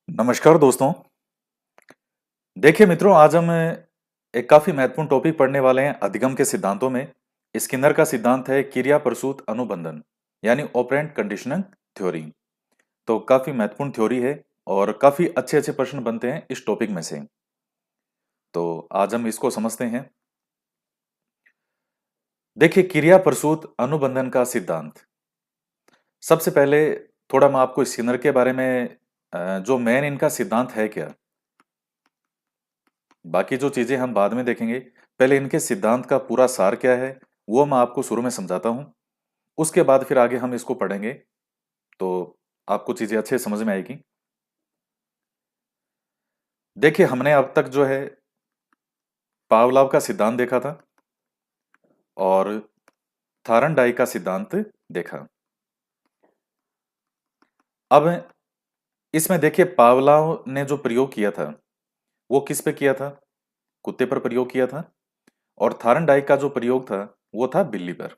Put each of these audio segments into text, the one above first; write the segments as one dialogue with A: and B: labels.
A: नमस्कार दोस्तों। देखिए मित्रों, आज हम एक काफी महत्वपूर्ण टॉपिक पढ़ने वाले हैं अधिगम के सिद्धांतों में। स्किनर का सिद्धांत है क्रिया प्रसूत अनुबंधन, यानी ऑपरेंट कंडीशनिंग थ्योरी। तो काफी महत्वपूर्ण थ्योरी है और काफी अच्छे अच्छे प्रश्न बनते हैं इस टॉपिक में से। तो आज हम इसको समझते हैं। देखिए, क्रिया प्रसूत अनुबंधन का सिद्धांत। सबसे पहले थोड़ा मैं आपको स्किनर के बारे में जो मेन इनका सिद्धांत है क्या, बाकी जो चीजें हम बाद में देखेंगे। पहले इनके सिद्धांत का पूरा सार क्या है वो मैं आपको शुरू में समझाता हूं। उसके बाद फिर आगे हम इसको पढ़ेंगे तो आपको चीजें अच्छे समझ में आएगी। देखिए, हमने अब तक जो है पावलाव का सिद्धांत देखा था और थारनडाई का सिद्धांत देखा। अब इसमें देखिए, पावलाव ने जो प्रयोग किया था वो किस पे किया था? कुत्ते पर प्रयोग किया था। और थारनडाई का जो प्रयोग था वो था बिल्ली पर।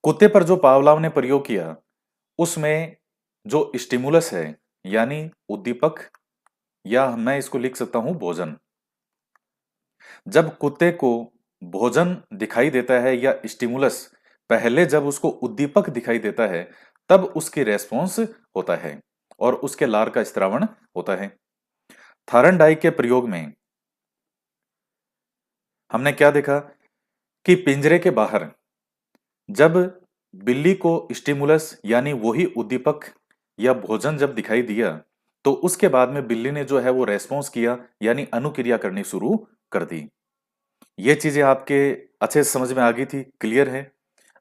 A: कुत्ते पर जो पावलाव ने प्रयोग किया उसमें जो स्टिमुलस है, यानी उद्दीपक, या मैं इसको लिख सकता हूं भोजन। जब कुत्ते को भोजन दिखाई देता है या स्टिमुलस, पहले जब उसको उद्दीपक दिखाई देता है तब उसकी रेस्पॉन्स होता है और उसके लार का स्त्रावण होता है। थायरनडाई के प्रयोग में हमने क्या देखा कि पिंजरे के बाहर जब बिल्ली को स्टिमुलस यानी वही उद्दीपक या भोजन जब दिखाई दिया तो उसके बाद में बिल्ली ने जो है वो रेस्पॉन्स किया, यानी अनुक्रिया करनी शुरू कर दी। ये चीजें आपके अच्छे से समझ में आ गई थी, क्लियर है।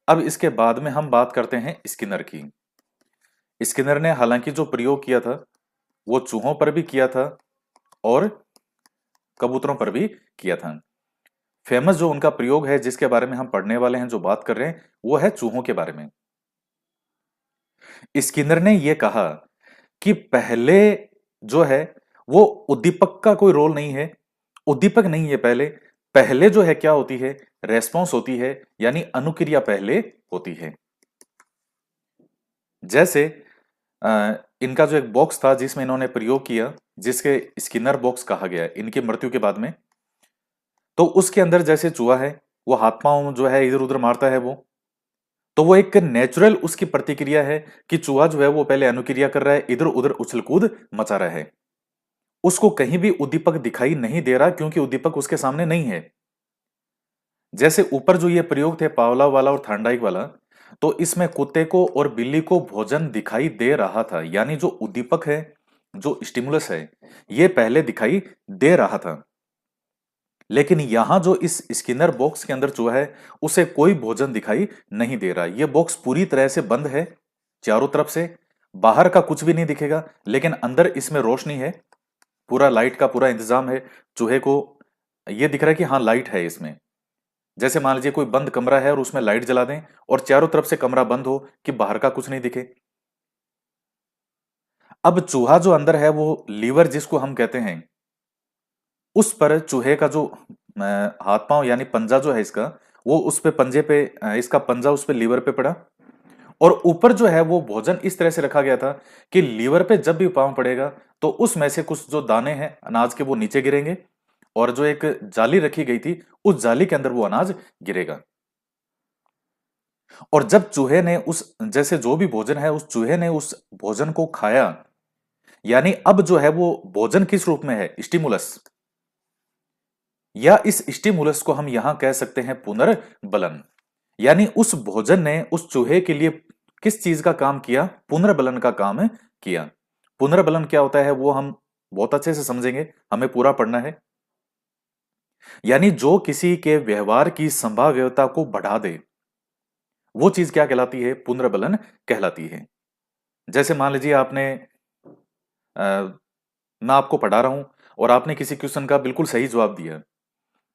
A: अब इसके बाद में हम बात करते हैं स्किनर की। स्किनर ने हालांकि जो प्रयोग किया था वो चूहों पर भी किया था और कबूतरों पर भी किया था। फेमस जो उनका प्रयोग है जिसके बारे में हम पढ़ने वाले हैं, जो बात कर रहे हैं, वो है चूहों के बारे में। स्किनर ने यह कहा कि पहले जो है वो उद्दीपक का कोई रोल नहीं है, उद्दीपक नहीं है। पहले पहले जो है क्या होती है, रेस्पॉन्स होती है, यानी अनुक्रिया पहले होती है। जैसे इनका जो एक बॉक्स था जिसमें इन्होंने प्रयोग किया, जिसके स्किनर बॉक्स कहा गया है इनकी मृत्यु के बाद में, तो उसके अंदर जैसे चूहा है वो हाथ पांव जो है इधर उधर मारता है, वो तो वो एक नेचुरल उसकी प्रतिक्रिया है कि चूहा जो है वो पहले अनुक्रिया कर रहा है, इधर उधर उछल कूद मचा रहा है। उसको कहीं भी उद्दीपक दिखाई नहीं दे रहा क्योंकि उद्दीपक उसके सामने नहीं है। जैसे ऊपर जो ये प्रयोग थे पावलाव वाला और थांडाइक वाला, तो इसमें कुत्ते को और बिल्ली को भोजन दिखाई दे रहा था, यानी जो उद्दीपक है, जो स्टिमुलस है, ये पहले दिखाई दे रहा था। लेकिन यहां जो इस स्किनर बॉक्स के अंदर चूहा है उसे कोई भोजन दिखाई नहीं दे रहा। ये बॉक्स पूरी तरह से बंद है चारों तरफ से, बाहर का कुछ भी नहीं दिखेगा, लेकिन अंदर इसमें रोशनी है, पूरा लाइट का पूरा इंतजाम है। चूहे को यह दिख रहा है कि हाँ लाइट है इसमें। जैसे मान लीजिए कोई बंद कमरा है और उसमें लाइट जला दें और चारों तरफ से कमरा बंद हो कि बाहर का कुछ नहीं दिखे। अब चूहा जो अंदर है वो लीवर जिसको हम कहते हैं, उस पर चूहे का जो हाथ पांव यानी पंजा जो है इसका, वो उस पे पंजे पे इसका पंजा उस पे लीवर पे पड़ा। और ऊपर जो है वो भोजन इस तरह से रखा गया था कि लीवर पे जब भी पांव पड़ेगा तो उसमें से कुछ जो दाने हैं अनाज के वो नीचे गिरेंगे और जो एक जाली रखी गई थी उस जाली के अंदर वो अनाज गिरेगा। और जब चूहे ने उस जैसे जो भी भोजन है उस चूहे ने उस भोजन को खाया, यानी अब जो है वो भोजन किस रूप में है, स्टिमुलस, या इस स्टिमुलस को हम यहां कह सकते हैं पुनर्बलन। यानी उस भोजन ने उस चूहे के लिए किस चीज का काम किया, पुनर्बलन का काम किया। पुनर्बलन क्या होता है वो हम बहुत अच्छे से समझेंगे, हमें पूरा पढ़ना है। यानी जो किसी के व्यवहार की संभाव्यता को बढ़ा दे वो चीज क्या कहलाती है, पुनर्बलन कहलाती है। जैसे मान लीजिए आपने मैं आपको पढ़ा रहा हूं और आपने किसी क्वेश्चन का बिल्कुल सही जवाब दिया,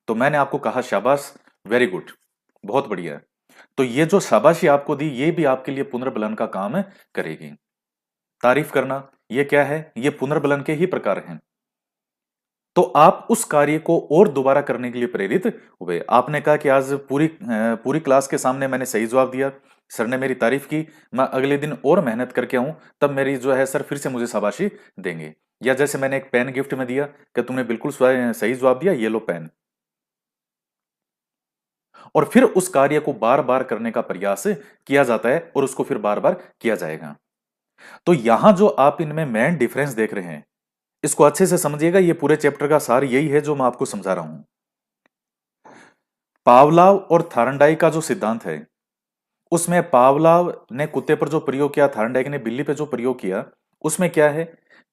A: तो मैंने आपको कहा शाबाश, वेरी गुड, बहुत बढ़िया। तो ये जो शाबाशी आपको दी ये भी आपके लिए पुनर्बलन का काम करेगी। तारीफ करना ये क्या है, ये पुनर्बलन के ही प्रकार हैं। तो आप उस कार्य को और दोबारा करने के लिए प्रेरित हुए। आपने कहा कि आज पूरी पूरी क्लास के सामने मैंने सही जवाब दिया, सर ने मेरी तारीफ की, मैं अगले दिन और मेहनत करके आऊं, तब मेरी जो है सर फिर से मुझे शाबाशी देंगे। या जैसे मैंने एक पेन गिफ्ट में दिया कि तुमने बिल्कुल सही जवाब दिया, ये लो पेन। और फिर उस कार्य को बार बार करने का प्रयास किया जाता है और उसको फिर बार बार किया जाएगा। तो यहां जो आप इनमें मेन डिफरेंस देख रहे हैं, इसको अच्छे से समझिएगा। ये पूरे चैप्टर का सार यही है जो मैं आपको समझा रहा हूं। पावलाव और थार्नडाइक का जो सिद्धांत है, उसमें पावलाव ने कुत्ते पर जो प्रयोग किया, थार्नडाइक ने बिल्ली पर जो प्रयोग किया, उसमें क्या है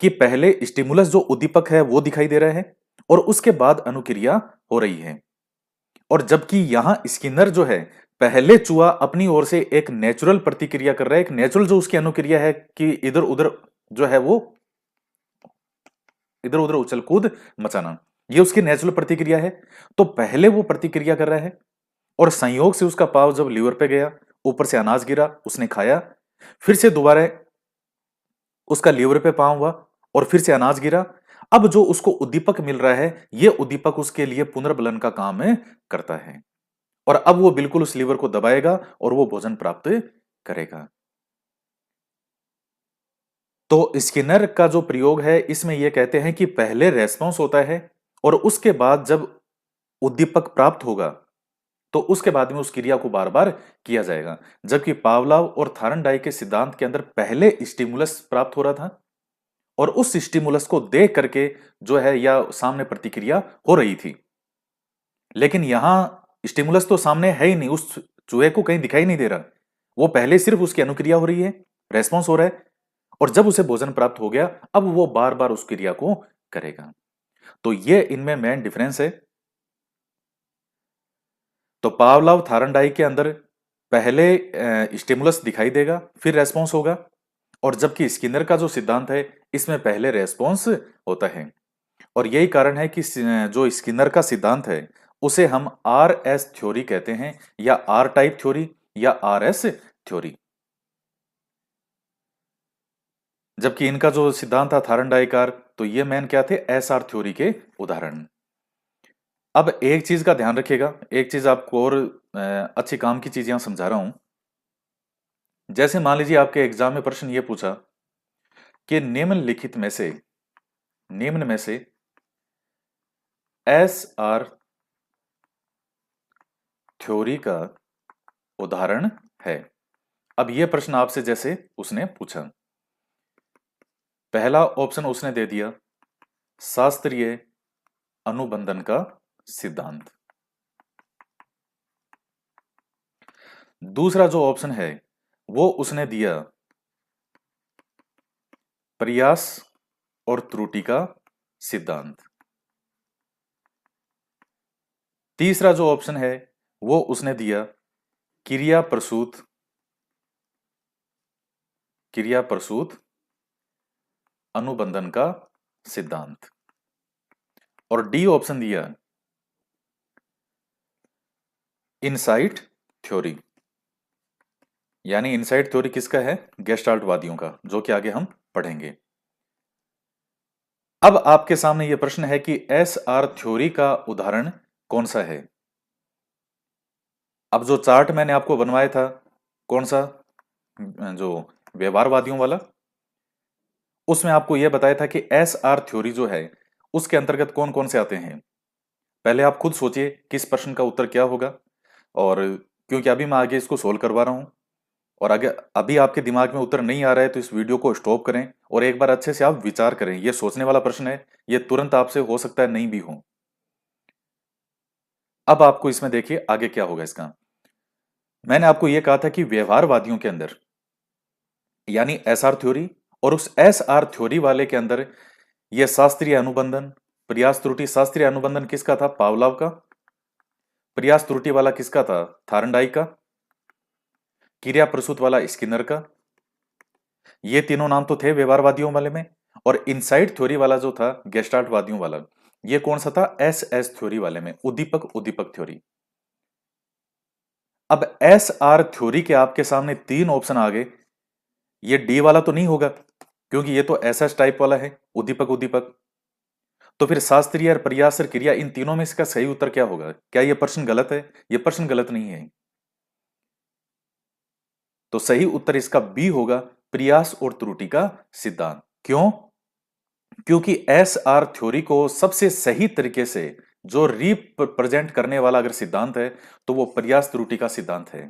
A: कि पहले स्टिमुलस जो उद्दीपक है वो दिखाई दे रहा है और उसके बाद अनुक्रिया हो रही है। और जबकि यहां स्किनर जो है, पहले चूहा अपनी ओर से एक नेचुरल प्रतिक्रिया कर रहा है, एक नेचुरल जो उसकी अनुक्रिया है कि इधर उधर जो है वो इधर उधर उछल कूद मचाना, ये उसकी नेचुरल प्रतिक्रिया है। तो पहले वो प्रतिक्रिया कर रहा है और संयोग से उसका पाव जब लीवर पे गया, ऊपर से अनाज गिरा, उसने खाया, फिर से दोबारा उसका लीवर पे पांव हुआ और फिर से अनाज गिरा। अब जो उसको उद्दीपक मिल रहा है, ये उद्दीपक उसके लिए पुनर्बलन का काम करता है और अब वो बिल्कुल उस लीवर को दबाएगा और वो भोजन प्राप्त करेगा। तो स्किनर का जो प्रयोग है, इसमें यह कहते हैं कि पहले रेस्पॉन्स होता है और उसके बाद जब उद्दीपक प्राप्त होगा तो उसके बाद में उस क्रिया को बार बार किया जाएगा। जबकि पावलाव और थार्नडाइक के सिद्धांत के अंदर पहले स्टिमुलस प्राप्त हो रहा था और उस स्टिमुलस को देख करके जो है या सामने प्रतिक्रिया हो रही थी। लेकिन यहां स्टिमुलस तो सामने है ही नहीं, उस चूहे को कहीं दिखाई नहीं दे रहा। वो पहले सिर्फ उसकी अनुक्रिया हो रही है, रेस्पॉन्स हो रहा है, और जब उसे भोजन प्राप्त हो गया, अब वो बार बार उस क्रिया को करेगा। तो ये इनमें मेन डिफरेंस है। तो पावलाव थार्नडाइक के अंदर पहले स्टिमुलस दिखाई देगा, फिर रेस्पॉन्स होगा, और जबकि स्किनर का जो सिद्धांत है, इसमें पहले रेस्पॉन्स होता है। और यही कारण है कि जो स्किनर का सिद्धांत है, उसे हम आर एस थ्योरी कहते हैं, या आर टाइप थ्योरी, या आर एस थ्योरी। जबकि इनका जो सिद्धांत था थार्नडाइक, तो ये मेन क्या थे, एस आर थ्योरी के उदाहरण। अब एक चीज का ध्यान रखिएगा, एक चीज आपको और अच्छे काम की चीज यहां समझा रहा हूं। जैसे मान लीजिए आपके एग्जाम में प्रश्न ये पूछा कि निम्न में से एस आर थ्योरी का उदाहरण है। अब यह प्रश्न आपसे जैसे उसने पूछा, पहला ऑप्शन उसने दे दिया शास्त्रीय अनुबंधन का सिद्धांत। दूसरा जो ऑप्शन है वो उसने दिया प्रयास और त्रुटि का सिद्धांत। तीसरा जो ऑप्शन है वो उसने दिया क्रिया प्रसूत अनुबंधन का सिद्धांत। और डी ऑप्शन दिया इनसाइट थ्योरी। यानी इनसाइट थ्योरी किसका है, गेस्टाल्ट वादियों का, जो कि आगे हम पढ़ेंगे। अब आपके सामने यह प्रश्न है कि एस आर थ्योरी का उदाहरण कौन सा है। अब जो चार्ट मैंने आपको बनवाया था, कौन सा, जो व्यवहारवादियों वाला, उसमें आपको यह बताया था कि एस आर थ्योरी जो है उसके अंतर्गत कौन कौन से आते हैं। पहले आप खुद सोचिए किस प्रश्न का उत्तर क्या होगा, और क्योंकि अभी मैं आगे इसको सोल्व करवा रहा हूं, और अगर अभी आपके दिमाग में उत्तर नहीं आ रहा है तो इस वीडियो को स्टॉप करें और एक बार अच्छे से आप विचार करें। यह सोचने वाला प्रश्न है, यह तुरंत आपसे हो सकता है नहीं भी हो। अब आपको इसमें देखिए आगे क्या होगा इसका। मैंने आपको यह कहा था कि व्यवहारवादियों के अंदर, यानी एस आर थ्योरी, और उस एस आर थ्योरी वाले के अंदर यह शास्त्रीय अनुबंधन, प्रयास त्रुटि, शास्त्रीय अनुबंधन किसका था, पावलाव का। प्रयास त्रुटि वाला किसका था, थार्नडाइक का। क्रिया प्रसूत वाला स्किनर का। ये तीनों नाम तो थे व्यवहारवादियों वाले में। और इनसाइड थ्योरी वाला जो था, गेस्टाल्ट वादियों वाला, ये कौन सा था, एस एस थ्योरी वाले में, उद्दीपक उद्दीपक थ्योरी। अब एस आर थ्योरी के आपके सामने तीन ऑप्शन आ गए। ये डी वाला तो नहीं होगा, क्योंकि ये तो एस एस टाइप वाला है, उद्दीपक उद्दीपक। तो फिर शास्त्रीय और प्रयास और क्रिया, इन तीनों में इसका सही उत्तर क्या होगा। क्या यह प्रश्न गलत है, यह प्रश्न गलत नहीं है। तो सही उत्तर इसका बी होगा, प्रयास और त्रुटि का सिद्धांत। क्यों? क्योंकि एस आर थ्योरी को सबसे सही तरीके से जो रिप्रेजेंट करने वाला अगर सिद्धांत है तो वो प्रयास त्रुटि का सिद्धांत है।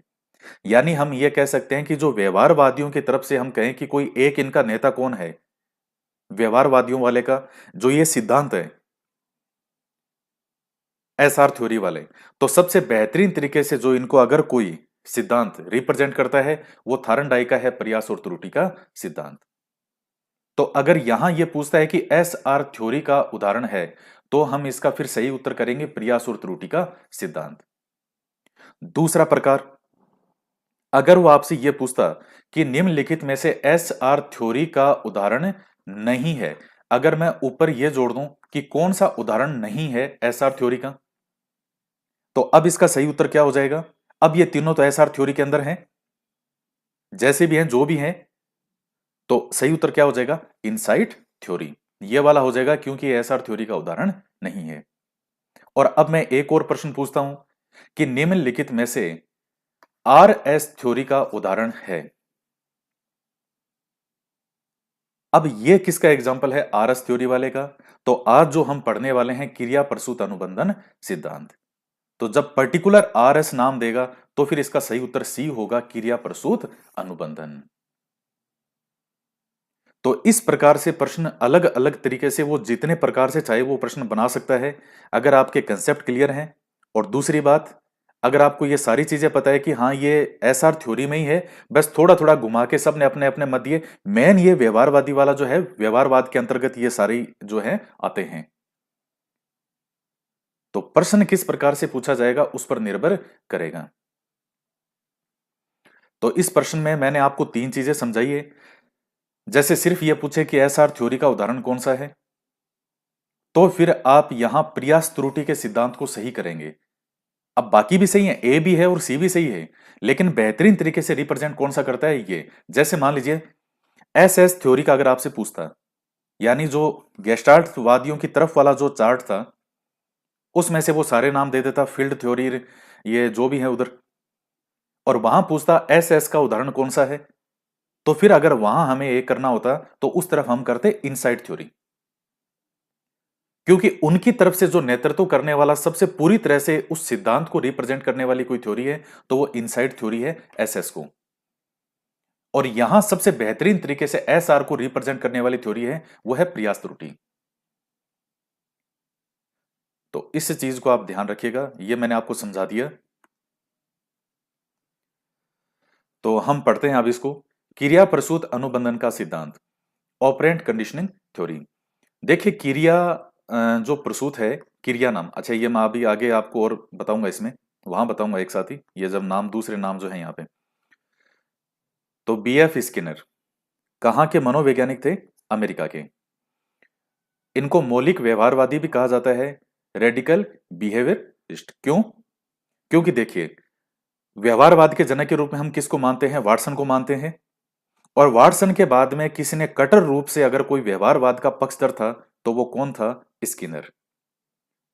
A: यानी हम ये कह सकते हैं कि जो व्यवहारवादियों की तरफ से हम कहें कि कोई एक इनका नेता कौन है, व्यवहारवादियों वाले का जो ये सिद्धांत है एसआर थ्योरी वाले, तो सबसे बेहतरीन तरीके से जो इनको अगर कोई सिद्धांत रिप्रेजेंट करता है वो थारनडाई का है, प्रयास और त्रुटि का सिद्धांत। तो अगर यहां यह पूछता है कि एस आर थ्योरी का उदाहरण है तो हम इसका फिर सही उत्तर करेंगे प्रयास और त्रुटि का सिद्धांत। दूसरा प्रकार, अगर वो आपसे यह पूछता कि निम्नलिखित में से एस आर थ्योरी का उदाहरण नहीं है, अगर मैं ऊपर यह जोड़ दूं कि कौन सा उदाहरण नहीं है एस आर थ्योरी का, तो अब इसका सही उत्तर क्या हो जाएगा? अब ये तीनों तो एस आर थ्योरी के अंदर हैं, जैसे भी हैं जो भी हैं, तो सही उत्तर क्या हो जाएगा? इनसाइट थ्योरी, ये वाला हो जाएगा, क्योंकि एस आर थ्योरी का उदाहरण नहीं है। और अब मैं एक और प्रश्न पूछता हूं कि निम्नलिखित में से आर एस थ्योरी का उदाहरण है। अब ये किसका एग्जाम्पल है आर एस थ्योरी वाले का? तो आज जो हम पढ़ने वाले हैं क्रिया प्रसूत अनुबंधन सिद्धांत। तो जब पर्टिकुलर आर एस नाम देगा तो फिर इसका सही उत्तर सी होगा, क्रिया प्रसूत अनुबंधन। तो इस प्रकार से प्रश्न अलग अलग तरीके से वो जितने प्रकार से चाहे वो प्रश्न बना सकता है, अगर आपके कंसेप्ट क्लियर हैं। और दूसरी बात, अगर आपको ये सारी चीजें पता है कि हाँ ये एसआर थ्योरी में ही है, बस थोड़ा थोड़ा घुमा के सबने अपने अपने मत दिए, मेन ये व्यवहारवादी वाला जो है, व्यवहारवाद के अंतर्गत ये सारी जो है आते हैं। तो प्रश्न किस प्रकार से पूछा जाएगा उस पर निर्भर करेगा। तो इस प्रश्न में मैंने आपको तीन चीजें समझाई है। जैसे सिर्फ यह पूछे कि एसआर थ्योरी का उदाहरण कौन सा है, तो फिर आप यहां प्रयास त्रुटि के सिद्धांत को सही करेंगे। अब बाकी भी सही है, ए भी है और सी भी सही है, लेकिन बेहतरीन तरीके से रिप्रेजेंट कौन सा करता है ये। जैसे मान लीजिए एस एस थ्योरी का अगर आपसे पूछता, यानी जो गेस्टाल्ट वादियों की तरफ वाला जो चार्ट था उसमें से वो सारे नाम दे देता, फील्ड थ्योरी, ये जो भी है उधर, और वहां पूछता एस एस का उदाहरण कौन सा है, तो फिर अगर वहां हमें एक करना होता तो उस तरफ हम करते इनसाइड थ्योरी, क्योंकि उनकी तरफ से जो नेतृत्व करने वाला सबसे पूरी तरह से उस सिद्धांत को रिप्रेजेंट करने वाली कोई थ्योरी है तो वो इनसाइड थ्योरी है एसएस को। और यहां सबसे बेहतरीन तरीके से एस आर को रिप्रेजेंट करने वाली थ्योरी है वो है प्रयास त्रुटि। तो इस चीज को आप ध्यान रखिएगा, ये मैंने आपको समझा दिया। तो हम पढ़ते हैं अब इसको, क्रिया प्रसूत अनुबंधन का सिद्धांत, ऑपरेंट कंडीशनिंग थ्योरी। देखिए क्रिया जो प्रसूत है, क्रिया नाम, अच्छा ये मैं अभी आगे आपको और बताऊंगा, इसमें वहां बताऊंगा एक साथ ही, ये जब नाम दूसरे नाम जो है यहाँ पे। तो बी एफ स्किनर कहाँ के मनोवैज्ञानिक थे? अमेरिका के। इनको मौलिक व्यवहारवादी भी कहा जाता है, रेडिकल बिहेवियरिस्ट। क्यों? क्योंकि देखिए व्यवहारवाद के जनक के रूप में हम किसको मानते हैं? वाटसन को मानते हैं। और वाटसन के बाद में किसी ने कट्टर रूप से अगर कोई व्यवहारवाद का पक्षधर था तो वो कौन था? स्किनर।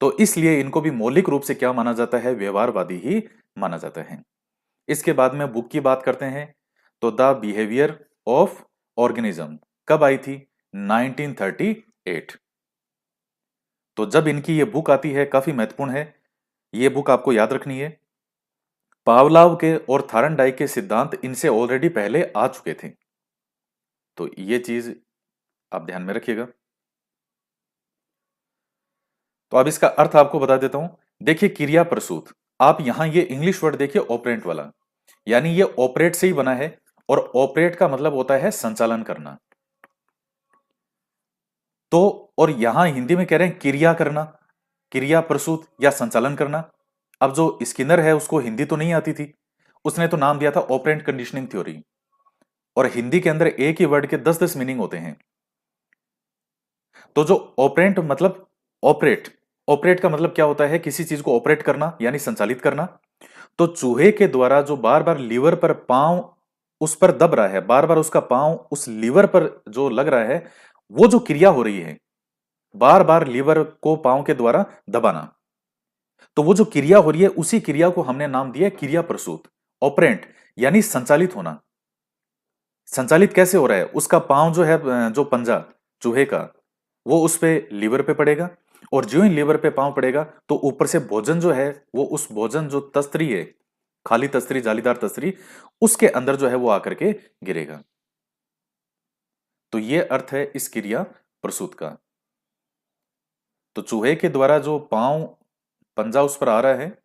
A: तो इसलिए इनको भी मौलिक रूप से क्या माना जाता है? व्यवहारवादी ही माना जाता है। इसके बाद में बुक की बात करते हैं, तो द बिहेवियर ऑफ ऑर्गेनिज्म कब आई थी? 1938। तो जब इनकी ये बुक आती है, काफी महत्वपूर्ण है, ये बुक आपको याद रखनी है। पावलाव के और थारनडाइक के सिद्धांत इनसे ऑलरेडी पहले आ चुके थे, तो ये चीज आप ध्यान में रखिएगा। तो अब इसका अर्थ आपको बता देता हूं। देखिए क्रिया प्रसूत, आप यहां ये इंग्लिश वर्ड देखिए ऑपरेंट वाला, यानी ये ऑपरेट से ही बना है, और ऑपरेट का मतलब होता है संचालन करना। तो और यहां हिंदी में कह रहे हैं क्रिया करना, क्रिया प्रसूत या संचालन करना। अब जो स्किनर है उसको हिंदी तो नहीं आती थी, उसने तो नाम दिया था ऑपरेंट कंडीशनिंग थ्योरी, और हिंदी के अंदर एक ही वर्ड के 10-10 मीनिंग होते हैं। तो जो ऑपरेंट मतलब ऑपरेट, ऑपरेट का मतलब क्या होता है? किसी चीज को ऑपरेट करना यानी संचालित करना। तो चूहे के द्वारा जो बार बार लीवर पर पांव उस पर दब रहा है, बार बार उसका पांव उस लीवर पर जो लग रहा है, वो जो क्रिया हो रही है, बार बार लीवर को पांव के द्वारा दबाना, तो वो जो क्रिया हो रही है उसी क्रिया को हमने नाम दिया क्रिया प्रसूत, ऑपरेंट यानी संचालित होना। संचालित कैसे हो रहा है? उसका पांव जो है, जो पंजा चूहे का, वो उस पे लीवर पे पड़ेगा, और जो ही लीवर पे पांव पड़ेगा तो ऊपर से भोजन जो है वो उस भोजन जो तस्तरी है, खाली तस्तरी, जालीदार तस्तरी, उसके अंदर जो है वो आकर के गिरेगा। तो ये अर्थ है इस क्रिया प्रसूत का। तो चूहे के द्वारा जो पांव, पंजा उस पर आ रहा है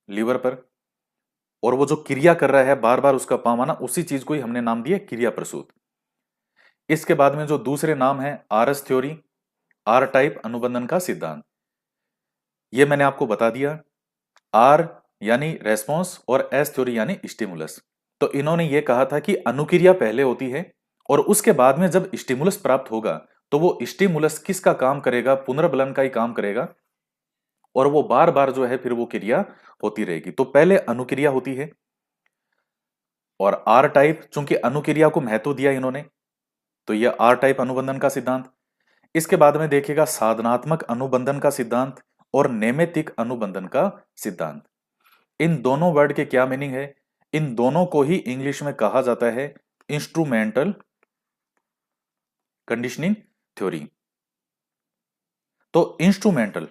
A: लीवर पर, और वो जो क्रिया कर रहा है बार बार उसका पांव आना, उसी चीज को ही हमने नाम दिया क्रिया प्रसूत। इसके बाद में जो दूसरे नाम है आरएस थ्योरी, आर टाइप अनुबंधन का सिद्धांत, ये मैंने आपको बता दिया। आर यानी रेस्पॉन्स और एस थ्योरी यानी स्टिमुलस। तो इन्होंने ये कहा था कि अनुक्रिया पहले होती है, और उसके बाद में जब स्टिमुलस प्राप्त होगा तो वो स्टिमुलस किसका काम करेगा? पुनर्बलन का ही काम करेगा, और वो बार बार जो है फिर वो क्रिया होती रहेगी। तो पहले अनुक्रिया होती है, और आर टाइप, चूंकि अनुक्रिया को महत्व दिया इन्होंने, तो यह आर टाइप अनुबंधन का सिद्धांत। इसके बाद में देखिएगा साधनात्मक अनुबंधन का सिद्धांत और नैमित्तिक अनुबंधन का सिद्धांत। इन दोनों वर्ड के क्या मीनिंग है? इन दोनों को ही इंग्लिश में कहा जाता है इंस्ट्रूमेंटल कंडीशनिंग थ्योरी। तो इंस्ट्रूमेंटल,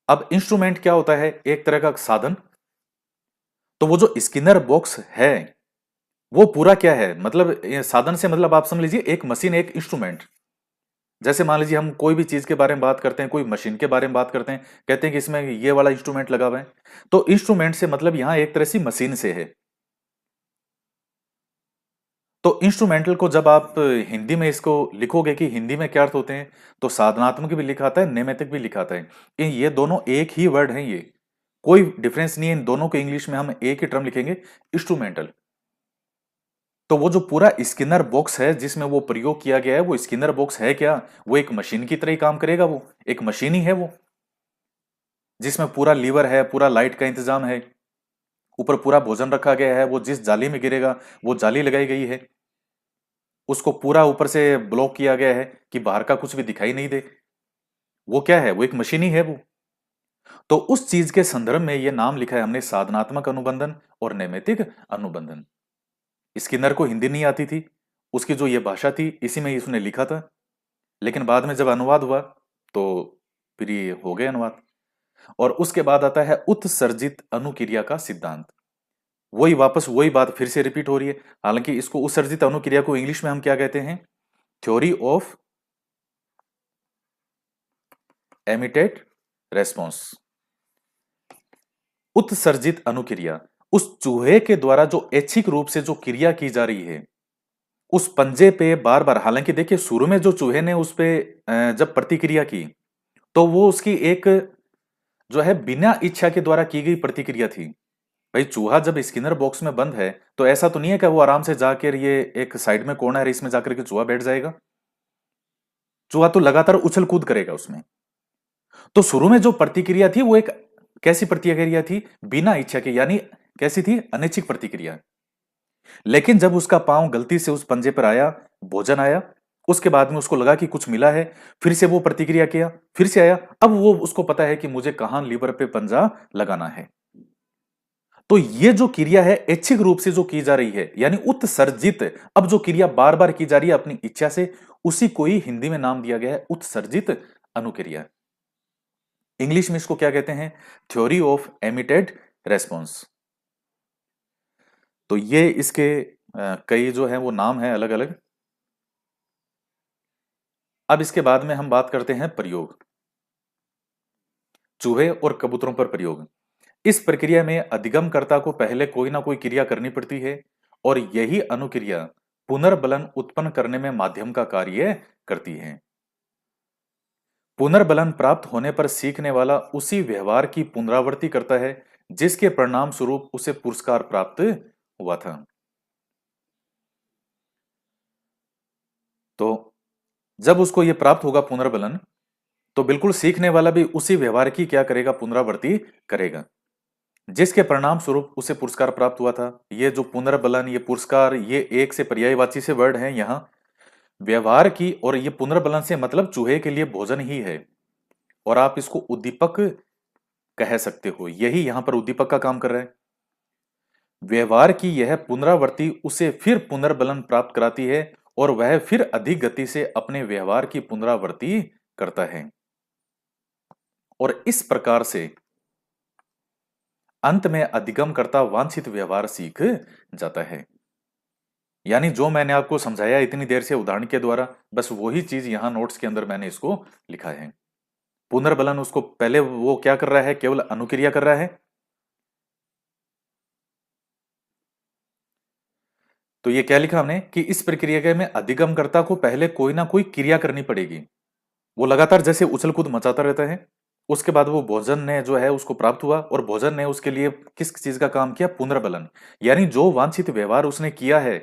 A: अब इंस्ट्रूमेंट क्या होता है? एक तरह का साधन। तो वो जो स्किनर बॉक्स है वो पूरा क्या है? मतलब ये साधन से मतलब आप समझ लीजिए एक मशीन, एक इंस्ट्रूमेंट। जैसे मान लीजिए हम कोई भी चीज के बारे में बात करते हैं, कोई मशीन के बारे में बात करते हैं, कहते हैं कि इसमें ये वाला इंस्ट्रूमेंट लगा हुआ है। तो इंस्ट्रूमेंट से मतलब यहां एक तरह से मशीन से है। तो इंस्ट्रूमेंटल को जब आप हिंदी में इसको लिखोगे कि हिंदी में क्या अर्थ होते हैं, तो साधनात्मक भी लिखा आता है, नैमित्तिक भी लिखा आता है। ये दोनों एक ही वर्ड हैं, ये कोई डिफरेंस नहीं है इन दोनों को। इंग्लिश में हम एक ही टर्म लिखेंगे, इंस्ट्रूमेंटल। तो वो जो पूरा स्किनर बॉक्स है जिसमें वो प्रयोग किया गया है, वो स्किनर बॉक्स है क्या? वो एक मशीन की तरह ही काम करेगा, वो एक मशीन ही है वो, जिसमें पूरा लीवर है, पूरा लाइट का इंतजाम है, ऊपर पूरा भोजन रखा गया है, वो जिस जाली में गिरेगा वो जाली लगाई गई है, उसको पूरा ऊपर से ब्लॉक किया गया है कि बाहर का कुछ भी दिखाई नहीं दे। वो क्या है? वो एक मशीन ही है वो। तो उस चीज के संदर्भ में ये नाम लिखा है हमने, साधनात्मक अनुबंधन और नैमित्तिक अनुबंधन। स्किनर को हिंदी नहीं आती थी, उसकी जो ये भाषा थी इसी में ही उसने लिखा था, लेकिन बाद में जब अनुवाद हुआ तो फिर ये हो गए अनुवाद। और उसके बाद आता है उत्सर्जित अनुक्रिया का सिद्धांत। वही वापस वही बात फिर से रिपीट हो रही है। हालांकि इसको उत्सर्जित अनुक्रिया को इंग्लिश में हम क्या कहते हैं? Theory of emitted response. उत्सर्जित अनुक्रिया, उस चूहे के द्वारा जो ऐच्छिक रूप से जो क्रिया की जा रही है उस पंजे पे बार बार। हालांकि देखिए शुरू में जो चूहे ने उस पे जब प्रतिक्रिया की तो वो उसकी एक जो है बिना इच्छा के द्वारा की गई प्रतिक्रिया थी। भाई चूहा जब स्किनर बॉक्स में बंद है तो ऐसा तो नहीं है कि वो आराम से जाकर ये एक साइड में कोना है इसमें जाकर के चूहा बैठ जाएगा। चूहा तो लगातार उछल कूद करेगा उसमें। तो शुरू में जो प्रतिक्रिया थी वो एक कैसी प्रतिक्रिया थी? बिना इच्छा के, यानी कैसी थी? अनैच्छिक प्रतिक्रिया। लेकिन जब उसका पांव गलती से उस पंजे पर आया, भोजन आया, उसके बाद में उसको लगा कि कुछ मिला है, फिर से वो प्रतिक्रिया किया, फिर से आया, अब वो उसको पता है कि मुझे कहां लीवर पे पंजा लगाना है। तो ये जो क्रिया है ऐच्छिक रूप से जो की जा रही है, यानी उत्सर्जित, अब जो क्रिया बार बार की जा रही है अपनी इच्छा से, उसी को ही हिंदी में नाम दिया गया है उत्सर्जित अनुक्रिया। इंग्लिश में इसको क्या कहते हैं? Theory of emitted response. तो ये इसके कई जो है वो नाम है अलग अलग। अब इसके बाद में हम बात करते हैं प्रयोग, चूहे और कबूतरों पर प्रयोग। इस प्रक्रिया में अधिगमकर्ता को पहले कोई ना कोई क्रिया करनी पड़ती है, और यही अनुक्रिया पुनर्बलन उत्पन्न करने में माध्यम का कार्य करती है। पुनर्बलन प्राप्त होने पर सीखने वाला उसी व्यवहार की पुनरावृत्ति करता है जिसके परिणाम स्वरूप उसे पुरस्कार प्राप्त हुआ था। तो जब उसको यह प्राप्त होगा पुनर्बलन, तो बिल्कुल सीखने वाला भी उसी व्यवहार की क्या करेगा? पुनरावृत्ति करेगा, जिसके परिणाम स्वरूप उसे पुरस्कार प्राप्त हुआ था। ये जो पुनर्बलन, ये पुरस्कार, ये एक से पर्यायवाची से वर्ड हैं यहाँ, व्यवहार की, और ये पुनर्बलन से मतलब चूहे के लिए भोजन ही है, और आप इसको उद्दीपक कह सकते हो। यही यहां पर उद्दीपक का काम कर रहा है। व्यवहार की यह पुनरावृत्ति उसे फिर पुनर्बलन प्राप्त कराती है और वह फिर अधिक गति से अपने व्यवहार की पुनरावृत्ति करता है और इस प्रकार से अंत में अधिगम करता वांछित व्यवहार सीख जाता है। यानी जो मैंने आपको समझाया इतनी देर से उदाहरण के द्वारा, बस वही चीज यहां नोट्स के अंदर मैंने इसको लिखा है। पुनर्बलन उसको पहले वो क्या कर रहा है, केवल अनुक्रिया कर रहा है। तो ये क्या लिखा हमने कि इस प्रक्रिया में अधिगमकर्ता को पहले कोई ना कोई क्रिया करनी पड़ेगी। वो लगातार जैसे उछल कूद मचाता रहता है, उसके बाद वो भोजन ने जो है उसको प्राप्त हुआ और भोजन ने उसके लिए किस चीज का काम किया, पुनर्बलन। यानी जो वांछित व्यवहार उसने किया है,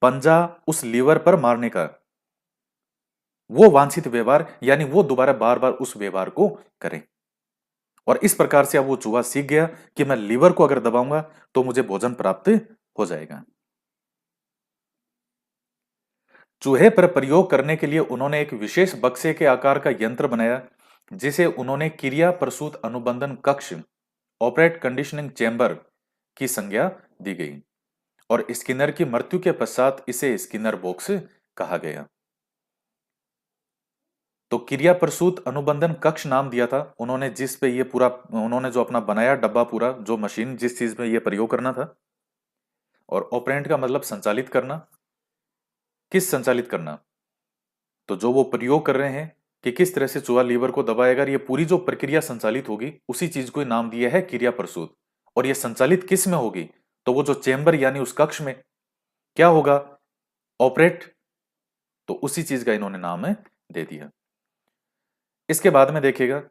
A: पंजा उस लीवर पर मारने का, वो वांछित व्यवहार यानी वो दोबारा बार बार उस व्यवहार को करे। और इस प्रकार से अब वो चूहा सीख गया कि मैं लीवर को अगर दबाऊंगा तो मुझे भोजन प्राप्त हो जाएगा। चूहे पर प्रयोग करने के लिए उन्होंने एक विशेष बक्से के आकार का यंत्र बनाया जिसे उन्होंने क्रिया प्रसूत अनुबंधन कक्ष ऑपरेट कंडीशनिंग चैम्बर की संज्ञा दी गई और स्किनर की मृत्यु के पश्चात इसे स्किनर बॉक्स कहा गया। तो क्रिया प्रसूत अनुबंधन कक्ष नाम दिया था उन्होंने जिस पे ये पूरा उन्होंने जो अपना बनाया डब्बा, पूरा जो मशीन जिस चीज में ये प्रयोग करना था। और ऑपरेंट का मतलब संचालित करना। किस संचालित करना, तो जो वो प्रयोग कर रहे हैं कि किस तरह से चूहा लीवर को दबाएगा, ये पूरी जो प्रक्रिया संचालित होगी उसी चीज को नाम दिया है क्रिया प्रसूत। और ये संचालित किस में होगी, तो वो जो चेंबर यानी उस कक्ष में क्या होगा, ऑपरेट, तो उसी चीज का इन्होंने नाम दे दिया। इसके बाद में देखिएगा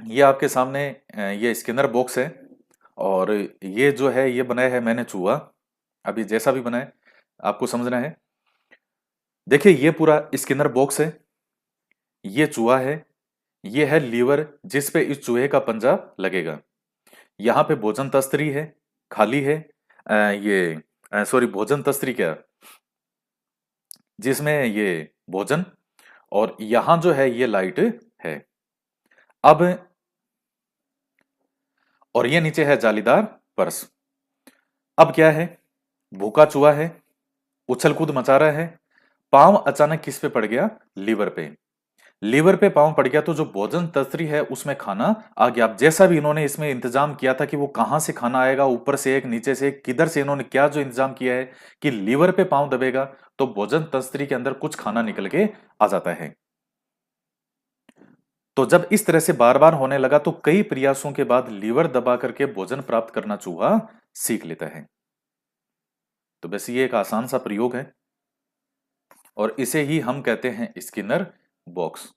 A: ये आपके सामने ये स्किनर बॉक्स है और ये जो है ये बनाया है मैंने चूहा। अभी जैसा भी बनाए आपको समझना है। देखिए ये पूरा स्किनर बॉक्स है, ये चूहा है, ये है लीवर जिस पे इस चूहे का पंजा लगेगा। यहाँ पे भोजन तस्तरी है, खाली है। ये सॉरी भोजन तस्तरी क्या, जिसमें ये भोजन, और यहां जो है ये लाइट है। अब और ये नीचे है जालीदार पर्स। अब क्या है, भूखा चूहा है, उछल कूद मचा रहा है, पांव अचानक किस पे पड़ गया, लीवर पे। लीवर पे पांव पड़ गया तो जो भोजन तंत्री है उसमें खाना आ गया। अब जैसा भी इन्होंने इसमें इंतजाम किया था कि वो कहां से खाना आएगा, ऊपर से एक, नीचे से एक, किधर से, इन्होंने क्या जो इंतजाम किया है कि लीवर पे पांव दबेगा तो भोजन तंत्री के अंदर कुछ खाना निकल के आ जाता है। तो जब इस तरह से बार बार होने लगा तो कई प्रयासों के बाद लीवर दबा करके भोजन प्राप्त करना चूहा सीख लेता है। तो बस ये एक आसान सा प्रयोग है और इसे ही हम कहते हैं स्किनर बॉक्स।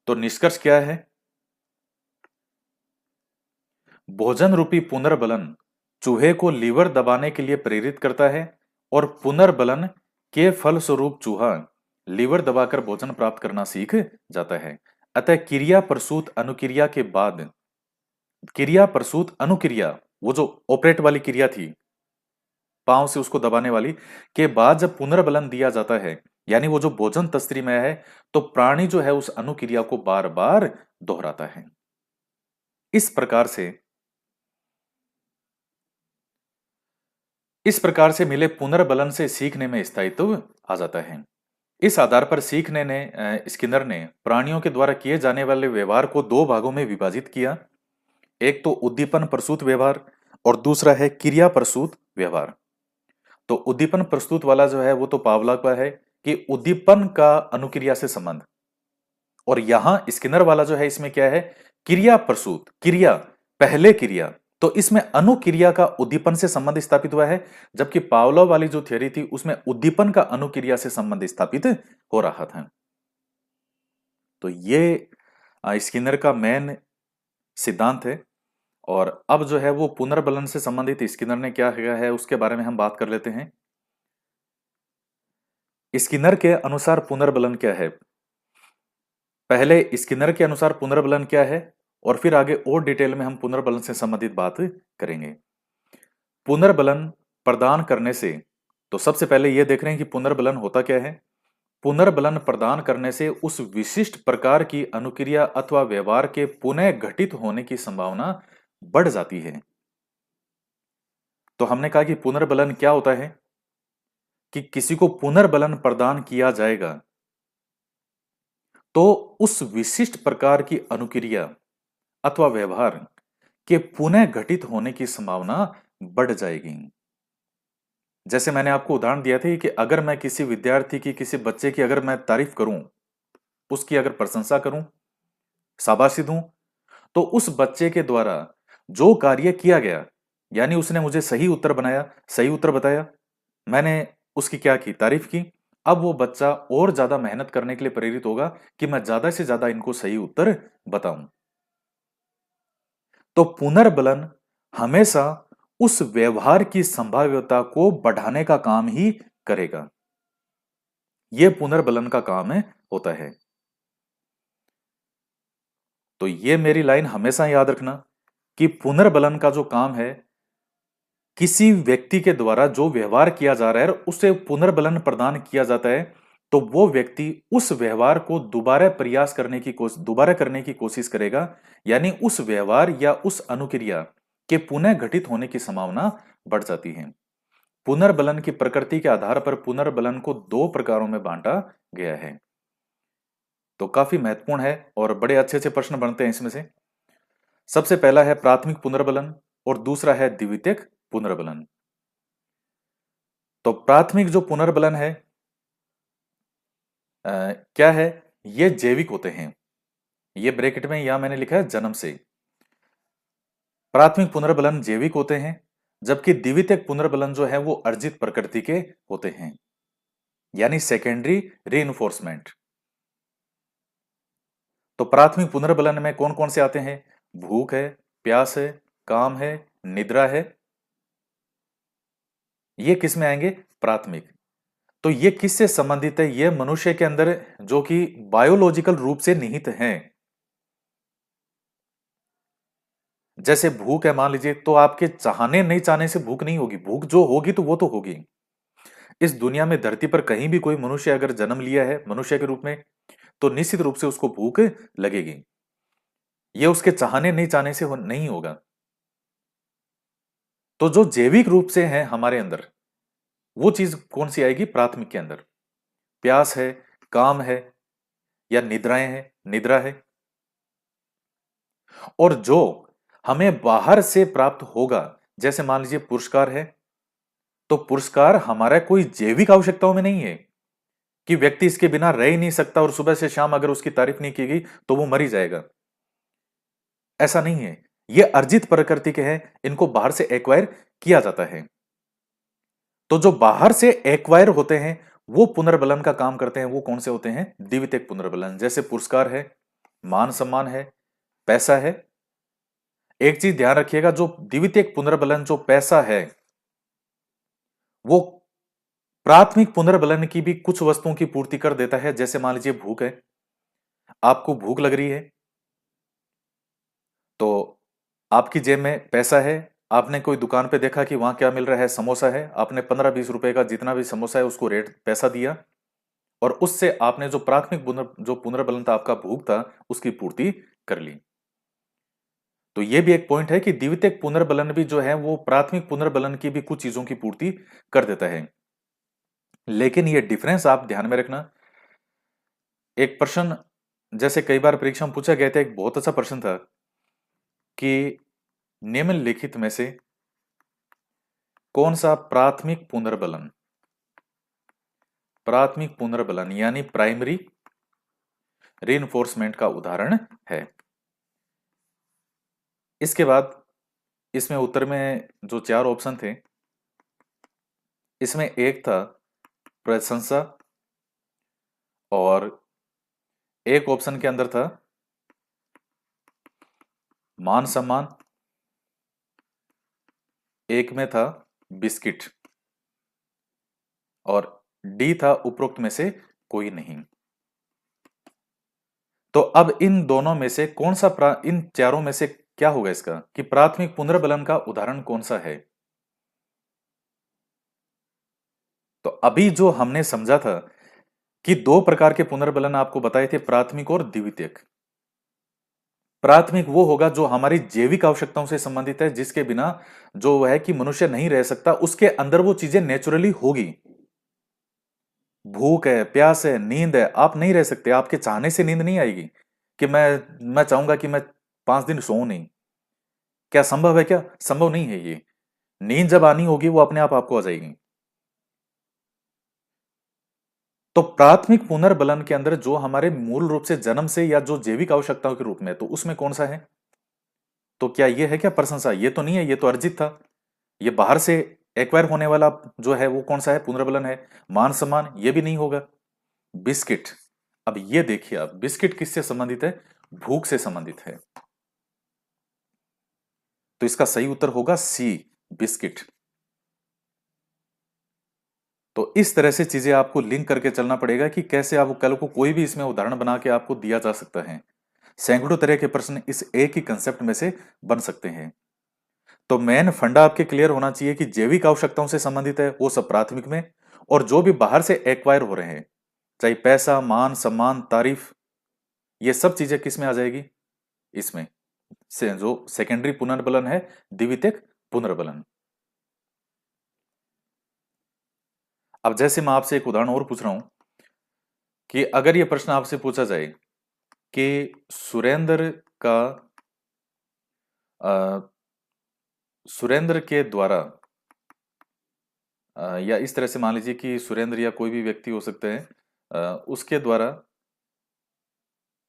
A: तो निष्कर्ष क्या है, भोजन रूपी पुनर्बलन चूहे को लीवर दबाने के लिए प्रेरित करता है और पुनर्बलन के फलस्वरूप चूहा लीवर दबाकर भोजन प्राप्त करना सीख जाता है। अतः क्रिया प्रसूत अनुक्रिया के बाद, क्रिया प्रसूत अनुक्रिया वो जो ऑपरेट वाली क्रिया थी पांव से उसको दबाने वाली के बाद जब पुनर्बलन दिया जाता है यानी वो जो भोजन तंत्री में है, तो प्राणी जो है उस अनुक्रिया को बार बार दोहराता है। इस प्रकार से मिले पुनर्बलन से सीखने में स्थायित्व आ जाता है। इस आधार पर सीखने ने स्किनर ने प्राणियों के द्वारा किए जाने वाले व्यवहार को दो भागों में विभाजित किया। एक तो उद्दीपन प्रसूत व्यवहार और दूसरा है क्रिया प्रसूत व्यवहार। तो उद्दीपन प्रस्तुत वाला जो है वो तो पावला का है कि उद्दीपन का अनुक्रिया से संबंध, और यहां स्किनर वाला जो है इसमें क्या है, क्रिया प्रसूत, क्रिया पहले क्रिया, तो इसमें अनुक्रिया का उद्दीपन से संबंध स्थापित हुआ है, जबकि पावलोव वाली जो थ्योरी थी उसमें उद्दीपन का अनुक्रिया से संबंध स्थापित हो रहा था। तो ये स्किनर का मेन सिद्धांत है। और अब जो है वो पुनर्बलन से संबंधित स्किनर ने क्या किया है उसके बारे में हम बात कर लेते हैं। स्किनर के अनुसार पुनर्बलन क्या है, पहले स्किनर के अनुसार पुनर्बलन क्या है और फिर आगे और डिटेल में हम पुनर्बलन से संबंधित बात करेंगे। पुनर्बलन प्रदान करने से, तो सबसे पहले यह देख रहे हैं कि पुनर्बलन होता क्या है। पुनर्बलन प्रदान करने से उस विशिष्ट प्रकार की अनुक्रिया अथवा व्यवहार के पुनः घटित होने की संभावना बढ़ जाती है। तो हमने कहा कि पुनर्बलन क्या होता है कि किसी को पुनर्बलन प्रदान किया जाएगा तो उस विशिष्ट प्रकार की अनुक्रिया अथवा व्यवहार के पुनः घटित होने की संभावना बढ़ जाएगी। जैसे मैंने आपको उदाहरण दिया था कि अगर मैं किसी विद्यार्थी की, किसी बच्चे की अगर मैं तारीफ करूं, उसकी अगर प्रशंसा करूं, शाबाशी दूं, तो उस बच्चे के द्वारा जो कार्य किया गया, यानी उसने मुझे सही उत्तर बनाया, सही उत्तर बताया, मैंने उसकी क्या की, तारीफ की। अब वो बच्चा और ज्यादा मेहनत करने के लिए प्रेरित होगा कि मैं ज्यादा से ज्यादा इनको सही उत्तर बताऊं। तो पुनर्बलन हमेशा उस व्यवहार की संभाव्यता को बढ़ाने का काम ही करेगा। यह पुनर्बलन का काम है, होता है। तो यह मेरी लाइन हमेशा याद रखना कि पुनर्बलन का जो काम है, किसी व्यक्ति के द्वारा जो व्यवहार किया जा रहा है उसे पुनर्बलन प्रदान किया जाता है, तो वो व्यक्ति उस व्यवहार को दोबारा करने की कोशिश करेगा, यानी उस व्यवहार या उस अनुक्रिया के पुनः घटित होने की संभावना बढ़ जाती है। पुनर्बलन की प्रकृति के आधार पर पुनर्बलन को दो प्रकारों में बांटा गया है। तो काफी महत्वपूर्ण है और बड़े अच्छे अच्छे प्रश्न बनते हैं इसमें से। सबसे पहला है प्राथमिक पुनर्बलन और दूसरा है द्वितीयक पुनर्बलन। तो प्राथमिक जो पुनर्बलन है क्या है, ये जैविक होते हैं। ये ब्रैकेट में यहां मैंने लिखा है जन्म से। प्राथमिक पुनर्बलन जैविक होते हैं, जबकि द्वितीयक पुनर्बलन जो है वो अर्जित प्रकृति के होते हैं, यानी सेकेंडरी रीइंफोर्समेंट। तो प्राथमिक पुनर्बलन में कौन कौन से आते हैं? भूख है, प्यास है, काम है, निद्रा है। ये किस में आएंगे? प्राथमिक। तो ये किससे संबंधित है? ये मनुष्य के अंदर जो कि बायोलॉजिकल रूप से निहित हैं। जैसे भूख है, मान लीजिए, तो आपके चाहने नहीं चाहने से भूख नहीं होगी, भूख जो होगी तो वो तो होगी। इस दुनिया में, धरती पर कहीं भी कोई मनुष्य अगर जन्म लिया है मनुष्य के रूप में, तो निश्चित रूप से उसको भूख लगेगी। ये उसके चाहने नहीं चाहने से नहीं होगा। तो जो जैविक रूप से है हमारे अंदर, वो चीज कौन सी आएगी? प्राथमिक के अंदर। प्यास है, काम है, या निद्राएं है, निद्रा है। और जो हमें बाहर से प्राप्त होगा, जैसे मान लीजिए पुरस्कार है, तो पुरस्कार हमारा कोई जैविक आवश्यकताओं में नहीं है कि व्यक्ति इसके बिना रह ही नहीं सकता और सुबह से शाम अगर उसकी तारीफ नहीं की गई तो वो मर ही जाएगा। ऐसा नहीं है, ये अर्जित प्रकृति के हैं, इनको बाहर से एक्वायर किया जाता है। तो जो बाहर से एक्वायर होते हैं वो पुनर्बलन का काम करते हैं। वो कौन से होते हैं? द्वितीयक पुनर्बलन। जैसे पुरस्कार है, मान सम्मान है, पैसा है। एक चीज ध्यान रखिएगा, जो द्वितीयक पुनर्बलन जो पैसा है, वो प्राथमिक पुनर्बलन की भी कुछ वस्तुओं की पूर्ति कर देता है। जैसे मान लीजिए भूख है, आपको भूख लग रही है, तो आपकी जेब में पैसा है, आपने कोई दुकान पे देखा कि वहां क्या मिल रहा है, समोसा है, आपने 15-20 रुपए का जितना भी समोसा है उसको रेट पैसा दिया, और उससे आपने जो जो पुनर्बलन था, आपका भूख था, उसकी पूर्ति कर ली। तो यह भी एक पॉइंट है कि द्वितीयक पुनर्बलन भी जो है वो प्राथमिक पुनर्बलन की भी कुछ चीजों की पूर्ति कर देता है। लेकिन ये डिफरेंस आप ध्यान में रखना। एक प्रश्न जैसे कई बार परीक्षा में पूछा गया था, एक बहुत अच्छा प्रश्न था कि निम्नलिखित में से कौन सा प्राथमिक पुनर्बलन यानी प्राइमरी रीइंफोर्समेंट का उदाहरण है। इसके बाद इसमें उत्तर में जो 4 ऑप्शन थे, इसमें एक था प्रशंसा, और एक ऑप्शन के अंदर था मान सम्मान, एक में था बिस्किट, और डी था उपरोक्त में से कोई नहीं। तो अब इन दोनों में से कौन सा इन चारों में से क्या होगा इसका कि प्राथमिक पुनर्बलन का उदाहरण कौन सा है? तो अभी जो हमने समझा था कि 2 प्रकार के पुनर्बलन आपको बताए थे, प्राथमिक और द्वितीयक। प्राथमिक वो होगा जो हमारी जैविक आवश्यकताओं से संबंधित है, जिसके बिना जो है कि मनुष्य नहीं रह सकता, उसके अंदर वो चीजें नेचुरली होगी। भूख है, प्यास है, नींद है, आप नहीं रह सकते, आपके चाहने से नींद नहीं आएगी कि मैं चाहूंगा कि मैं 5 दिन सोऊं नहीं। क्या संभव है? क्या संभव नहीं है ये। नींद जब आनी होगी वो अपने आप आपको आ जाएगी। तो प्राथमिक पुनर्बलन के अंदर जो हमारे मूल रूप से जन्म से या जो जैविक आवश्यकताओं के रूप में, तो उसमें कौन सा है? तो क्या ये है क्या प्रशंसा? ये तो नहीं है, ये तो अर्जित था। ये बाहर से एक्वायर होने वाला जो है वो कौन सा है? पुनर्बलन है। मान सम्मान ये भी नहीं होगा। बिस्किट, अब ये देखिए आप, बिस्किट किससे संबंधित है? भूख से संबंधित है। तो इसका सही उत्तर होगा सी, बिस्किट। तो इस तरह से चीजें आपको लिंक करके चलना पड़ेगा कि कैसे आप कल को कोई भी इसमें उदाहरण बना के आपको दिया जा सकता है। सैकड़ों तरह के प्रश्न इस एक ही कंसेप्ट में से बन सकते हैं। तो मेन फंडा आपके क्लियर होना चाहिए कि जैविक आवश्यकताओं से संबंधित है वो सब प्राथमिक में, और जो भी बाहर से एक्वायर हो रहे हैं, चाहे पैसा, मान सम्मान, तारीफ, ये सब चीजें किस में आ जाएगी? इसमें से जो सेकेंडरी पुनर्बलन है, द्वितीयक पुनर्बलन। अब जैसे मैं आपसे एक उदाहरण और पूछ रहा हूं कि अगर ये प्रश्न आपसे पूछा जाए कि सुरेंद्र का अ, सुरेंद्र के द्वारा या इस तरह से मान लीजिए कि सुरेंद्र या कोई भी व्यक्ति हो सकते हैं, उसके द्वारा,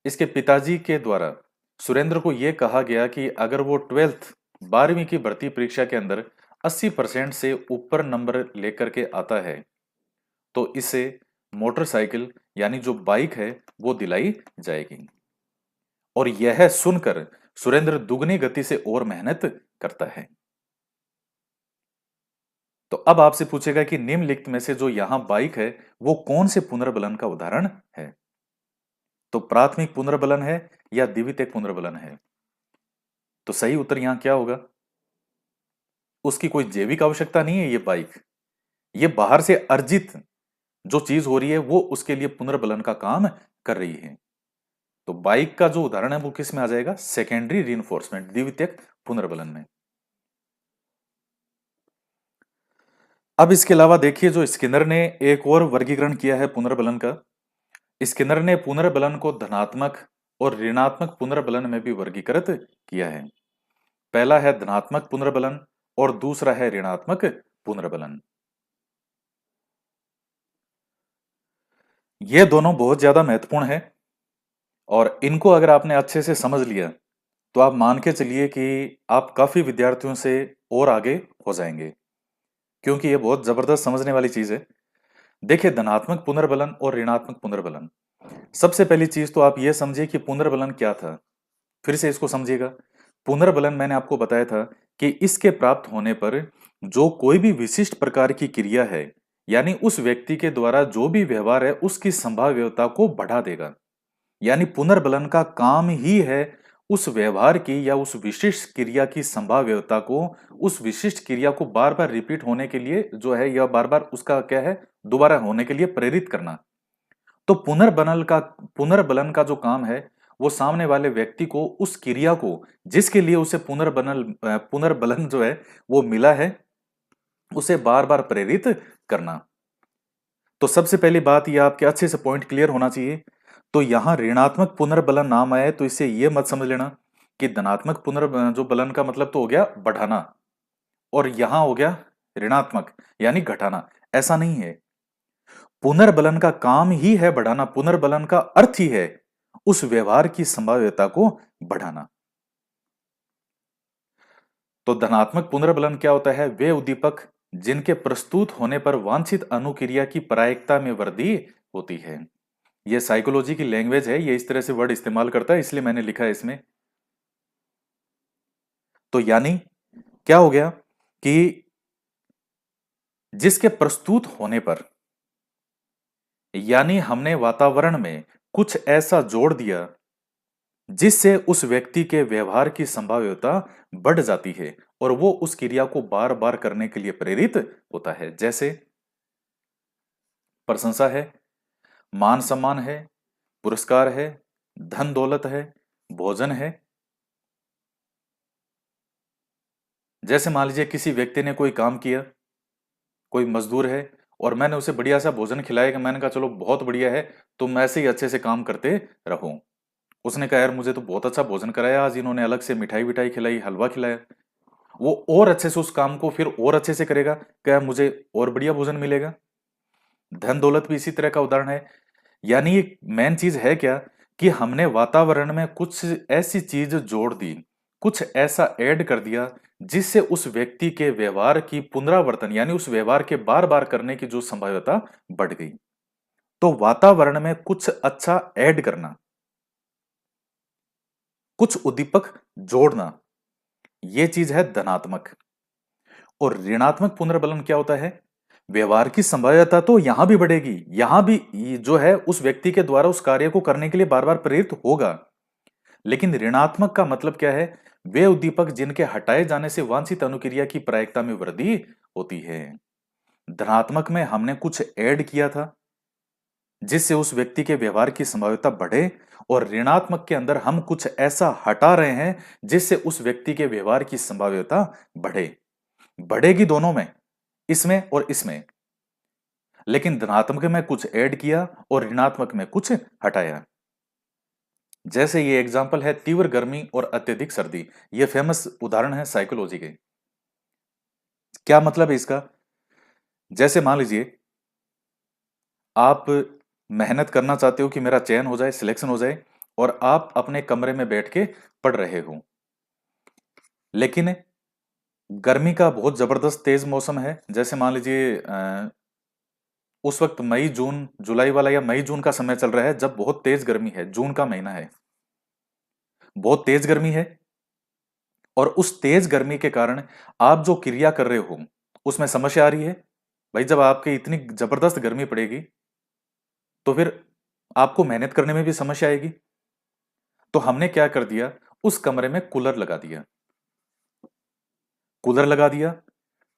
A: इसके पिताजी के द्वारा सुरेंद्र को यह कहा गया कि अगर वो 12वीं की भर्ती परीक्षा के अंदर 80% से ऊपर नंबर लेकर के आता है तो इसे मोटरसाइकिल यानी जो बाइक है वो दिलाई जाएगी। और यह सुनकर सुरेंद्र दुगनी गति से और मेहनत करता है। तो अब आपसे पूछेगा कि निम्नलिखित में से जो यहां बाइक है वो कौन से पुनर्बलन का उदाहरण है? तो प्राथमिक पुनर्बलन है या द्वितीयक पुनर्बलन है? तो सही उत्तर यहां क्या होगा? उसकी कोई जैविक आवश्यकता नहीं है ये बाइक, ये बाहर से अर्जित जो चीज हो रही है वो उसके लिए पुनर्बलन का काम कर रही है। तो बाइक का जो उदाहरण है वो किस में आ जाएगा? सेकेंडरी रीइंफोर्समेंट, द्वितीयक पुनर्बलन में। अब इसके अलावा देखिए जो स्किनर ने एक और वर्गीकरण किया है पुनर्बलन का। स्किनर ने पुनर्बलन को धनात्मक और ऋणात्मक पुनर्बलन में भी वर्गीकृत किया है। पहला है धनात्मक पुनर्बलन और दूसरा है ऋणात्मक पुनर्बलन। ये दोनों बहुत ज्यादा महत्वपूर्ण है और इनको अगर आपने अच्छे से समझ लिया तो आप मान के चलिए कि आप काफी विद्यार्थियों से और आगे हो जाएंगे, क्योंकि ये बहुत जबरदस्त समझने वाली चीज है। देखिए धनात्मक पुनर्बलन और ऋणात्मक पुनर्बलन, सबसे पहली चीज तो आप ये समझिए कि पुनर्बलन क्या था। फिर से इसको समझिएगा। पुनर्बलन मैंने आपको बताया था कि इसके प्राप्त होने पर जो कोई भी विशिष्ट प्रकार की क्रिया है, यानी उस व्यक्ति के द्वारा जो भी व्यवहार है उसकी संभाव्यता को बढ़ा देगा। यानी पुनर्बलन का काम ही है उस व्यवहार की या उस विशिष्ट क्रिया की संभाव्यता को, उस विशिष्ट क्रिया को बार बार रिपीट होने के लिए जो है, या बार बार उसका क्या है, दोबारा होने के लिए प्रेरित करना। तो पुनर्बलन का जो काम है वो सामने वाले व्यक्ति को उस क्रिया को जिसके लिए उसे पुनर्बलन जो है वो मिला है, उसे बार बार प्रेरित करना। तो सबसे पहली बात ये आपके अच्छे से पॉइंट क्लियर होना चाहिए। तो यहां ऋणात्मक पुनर्बलन नाम आया है तो इससे यह मत समझ लेना कि धनात्मक जो बलन का मतलब तो हो गया बढ़ाना और यहां हो गया ऋणात्मक यानी घटाना। ऐसा नहीं है। पुनर्बलन का काम ही है बढ़ाना, पुनर्बलन का अर्थ ही है उस व्यवहार की संभाव्यता को बढ़ाना। तो धनात्मक पुनर्बलन क्या होता है? वे उद्दीपक जिनके प्रस्तुत होने पर वांछित अनुक्रिया की प्रायिकता में वृद्धि होती है। यह साइकोलॉजी की लैंग्वेज है, ये इस तरह से वर्ड इस्तेमाल करता है, इसलिए मैंने लिखा है इसमें। तो यानी क्या हो गया कि जिसके प्रस्तुत होने पर, यानी हमने वातावरण में कुछ ऐसा जोड़ दिया जिससे उस व्यक्ति के व्यवहार की संभाव्यता बढ़ जाती है और वो उस क्रिया को बार बार करने के लिए प्रेरित होता है। जैसे प्रशंसा है, मान सम्मान है, पुरस्कार है, धन दौलत है, भोजन है, जैसे मान लीजिए किसी व्यक्ति ने कोई काम किया, कोई मजदूर है, और मैंने उसे बढ़िया सा भोजन खिलाया कि मैंने कहा चलो बहुत बढ़िया है, तुम ऐसे ही अच्छे से काम करते रहो। उसने कहा यार मुझे तो बहुत अच्छा भोजन कराया आज इन्होंने, अलग से मिठाई विठाई खिलाई, हलवा खिलाया। वो और अच्छे से उस काम को फिर और अच्छे से करेगा, क्या मुझे और बढ़िया भोजन मिलेगा। धन दौलत भी इसी तरह का उदाहरण है। यानी मेन चीज है क्या, कि हमने वातावरण में कुछ ऐसी चीज जोड़ दी, कुछ ऐसा ऐड कर दिया, जिससे उस व्यक्ति के व्यवहार की पुनरावर्तन यानी उस व्यवहार के बार बार करने की जो संभाव्यता बढ़ गई। तो वातावरण में कुछ अच्छा ऐड करना, कुछ उद्दीपक जोड़ना, यह चीज है धनात्मक। और ऋणात्मक पुनर्बलन क्या होता है, व्यवहार की संभाव्यता तो यहां भी बढ़ेगी, यहां भी जो है उस व्यक्ति के द्वारा उस कार्य को करने के लिए बार बार प्रेरित होगा। लेकिन ऋणात्मक का मतलब क्या है, वे उद्दीपक जिनके हटाए जाने से वांछित अनुक्रिया की प्रायिकता में वृद्धि होती है। धनात्मक में हमने कुछ ऐड किया था जिससे उस व्यक्ति के व्यवहार की संभाव्यता बढ़े, और ऋणात्मक के अंदर हम कुछ ऐसा हटा रहे हैं जिससे उस व्यक्ति के व्यवहार की संभाव्यता बढ़े। बढ़ेगी दोनों में, इसमें और इसमें, लेकिन धनात्मक में कुछ ऐड किया और ऋणात्मक में कुछ हटाया। जैसे ये एग्जाम्पल है तीव्र गर्मी और अत्यधिक सर्दी, ये फेमस उदाहरण है साइकोलॉजी के। क्या मतलब है इसका, जैसे मान लीजिए आप मेहनत करना चाहते हो कि मेरा चयन हो जाए, सिलेक्शन हो जाए, और आप अपने कमरे में बैठ के पढ़ रहे हो, लेकिन गर्मी का बहुत जबरदस्त तेज मौसम है। जैसे मान लीजिए उस वक्त मई जून जुलाई वाला या मई जून का समय चल रहा है जब बहुत तेज गर्मी है, जून का महीना है, बहुत तेज गर्मी है। और उस तेज गर्मी के कारण आप जो क्रिया कर रहे हो उसमें समस्या आ रही है। भाई जब आपके इतनी जबरदस्त गर्मी पड़ेगी तो फिर आपको मेहनत करने में भी समस्या आएगी। तो हमने क्या कर दिया, उस कमरे में कूलर लगा दिया, कूलर लगा दिया,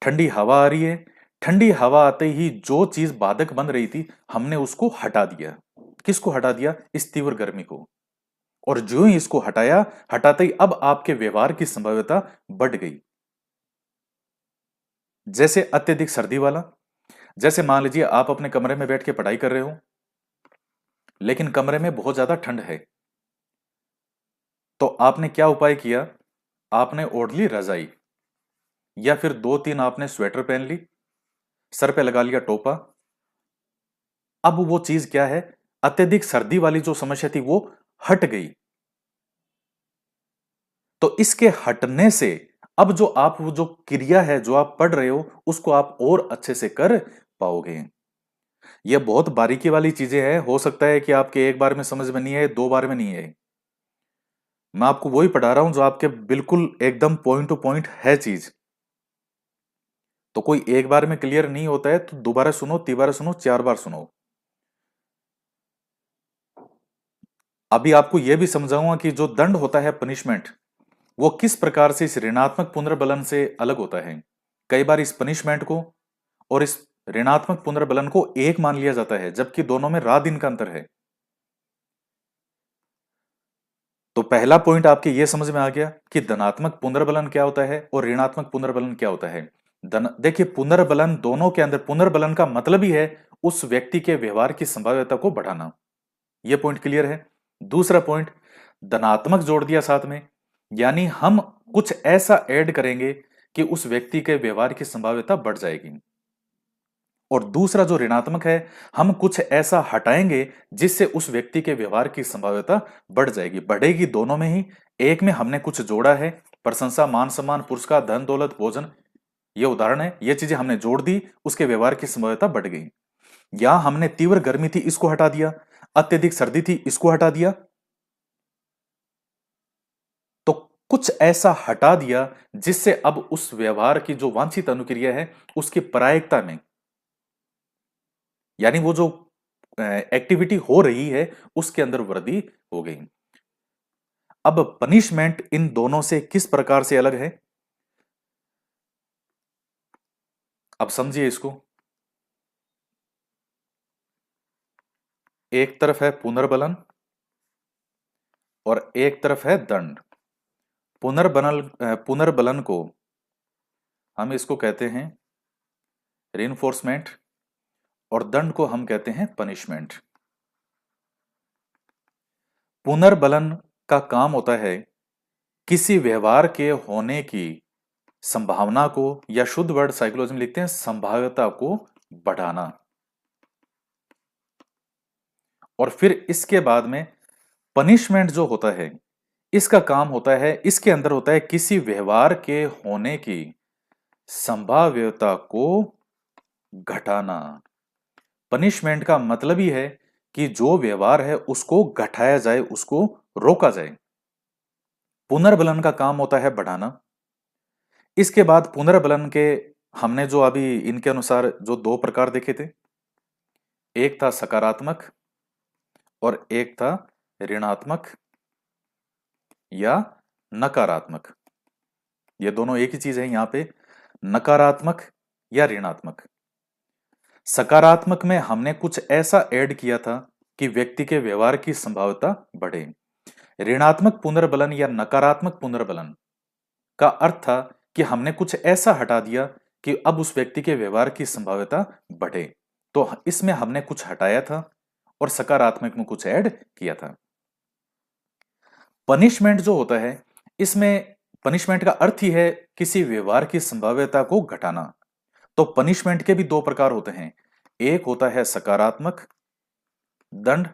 A: ठंडी हवा आ रही है। ठंडी हवा आते ही जो चीज बाधक बन रही थी हमने उसको हटा दिया। किसको हटा दिया, इस तीव्र गर्मी को। और जो ही इसको हटाया, हटाते ही अब आपके व्यवहार की संभाव्यता बढ़ गई। जैसे अत्यधिक सर्दी वाला, जैसे मान लीजिए आप अपने कमरे में बैठ के पढ़ाई कर रहे हो, लेकिन कमरे में बहुत ज्यादा ठंड है। तो आपने क्या उपाय किया, आपने ओढ़ ली रजाई, या फिर दो तीन आपने स्वेटर पहन ली, सर पे लगा लिया टोपा। अब वो चीज क्या है, अत्यधिक सर्दी वाली जो समस्या थी वो हट गई। तो इसके हटने से अब जो आप वो जो क्रिया है जो आप पढ़ रहे हो उसको आप और अच्छे से कर पाओगे। ये बहुत बारीकी वाली चीजें हैं, हो सकता है कि आपके एक बार में समझ में नहीं आए, दो बार में नहीं आए। मैं आपको वही पढ़ा रहा हूं जो आपके बिल्कुल एकदम पॉइंट टू पॉइंट है चीज। तो कोई एक बार में क्लियर नहीं होता है तो दोबारा सुनो, तीबारा सुनो, चार बार सुनो। अभी आपको यह भी समझाऊंगा कि जो दंड होता है, पनिशमेंट, वो किस प्रकार से इस ऋणात्मक पुनर्बलन से अलग होता है। कई बार इस पनिशमेंट को और इस ऋणात्मक पुनर्बलन को एक मान लिया जाता है, जबकि दोनों में रात दिन का अंतर है। तो पहला पॉइंट आपके यह समझ में आ गया कि धनात्मक पुनर्बलन क्या होता है और ऋणात्मक पुनर्बलन क्या होता है। देखिए पुनर्बलन, दोनों के अंदर पुनर्बलन का मतलब ही है उस व्यक्ति के व्यवहार की संभाव्यता को बढ़ाना। यह पॉइंट क्लियर है। दूसरा पॉइंट, धनात्मक जोड़ दिया साथ में, यानी हम कुछ ऐसा ऐड करेंगे कि उस व्यक्ति के व्यवहार की संभाव्यता बढ़ जाएगी। और दूसरा जो ऋणात्मक है, हम कुछ ऐसा हटाएंगे जिससे उस व्यक्ति के व्यवहार की संभाव्यता बढ़ जाएगी, बढ़ेगी दोनों में ही। एक में हमने कुछ जोड़ा है, प्रशंसा, मान सम्मान, पुरस्कार, धन दौलत, भोजन, ये उदाहरण है, ये चीजें हमने जोड़ दी, उसके व्यवहार की संभाव्यता बढ़ गई। यहां हमने तीव्र गर्मी थी इसको हटा दिया, अत्यधिक सर्दी थी इसको हटा दिया। तो कुछ ऐसा हटा दिया जिससे अब उस व्यवहार की जो वांछित अनुक्रिया है उसकी प्रायिकता में, यानी वो जो एक्टिविटी हो रही है उसके अंदर वृद्धि हो गई। अब पनिशमेंट इन दोनों से किस प्रकार से अलग है, अब समझिए इसको। एक तरफ है पुनर्बलन और एक तरफ है दंड। पुनर्बलन को हम इसको कहते हैं रिइंफोर्समेंट और दंड को हम कहते हैं पनिशमेंट। पुनर्बलन का काम होता है किसी व्यवहार के होने की संभावना को, या शुद्ध वर्ड साइकोलॉजी में लिखते हैं संभाव्यता को बढ़ाना। और फिर इसके बाद में पनिशमेंट जो होता है, इसका काम होता है, इसके अंदर होता है किसी व्यवहार के होने की संभाव्यता को घटाना। पनिशमेंट का मतलब ही है कि जो व्यवहार है उसको घटाया जाए, उसको रोका जाए। पुनर्बलन का काम होता है बढ़ाना। इसके बाद पुनर्बलन के हमने जो अभी इनके अनुसार जो दो प्रकार देखे थे, एक था सकारात्मक और एक था ऋणात्मक या नकारात्मक। ये दोनों एक ही चीज है यहां पे, नकारात्मक या ऋणात्मक। सकारात्मक में हमने कुछ ऐसा ऐड किया था कि व्यक्ति के व्यवहार की संभाव्यता बढ़े। ऋणात्मक पुनर्बलन या नकारात्मक पुनर्बलन का अर्थ था कि हमने कुछ ऐसा हटा दिया कि अब उस व्यक्ति के व्यवहार की संभाव्यता बढ़े। तो इसमें हमने कुछ हटाया था और सकारात्मक में कुछ ऐड किया था। पनिशमेंट जो होता है, इसमें पनिशमेंट का अर्थ ही है किसी व्यवहार की संभाव्यता को घटाना। तो पनिशमेंट के भी दो प्रकार होते हैं, एक होता है सकारात्मक दंड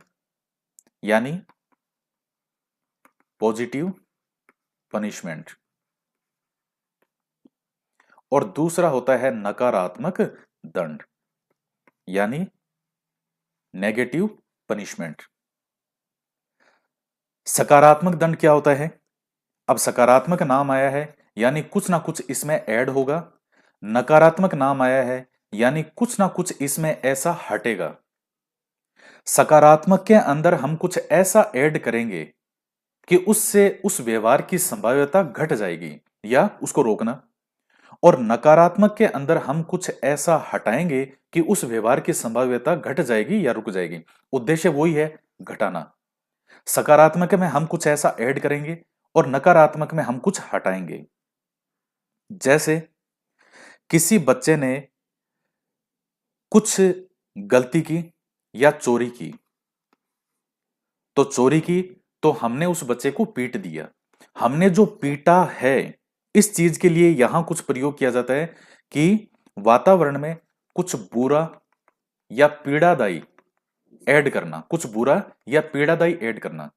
A: यानी पॉजिटिव पनिशमेंट, और दूसरा होता है नकारात्मक दंड यानी नेगेटिव पनिशमेंट। सकारात्मक दंड क्या होता है? अब सकारात्मक नाम आया है यानी कुछ ना कुछ इसमें ऐड होगा, नकारात्मक नाम आया है यानी कुछ ना कुछ इसमें ऐसा हटेगा। सकारात्मक के अंदर हम कुछ ऐसा ऐड करेंगे कि उससे उस व्यवहार की संभाव्यता घट जाएगी या उसको रोकना, और नकारात्मक के अंदर हम कुछ ऐसा हटाएंगे कि उस व्यवहार की संभाव्यता घट जाएगी या रुक जाएगी। उद्देश्य वही है, घटाना। सकारात्मक में हम कुछ ऐसा ऐड करेंगे और नकारात्मक में हम कुछ हटाएंगे। जैसे किसी बच्चे ने कुछ गलती की या चोरी की, तो चोरी की तो हमने उस बच्चे को पीट दिया। हमने जो पीटा है, इस चीज के लिए यहां कुछ प्रयोग किया जाता है कि वातावरण में कुछ बुरा या पीड़ादायी ऐड करना, कुछ बुरा या पीड़ादायी ऐड करना।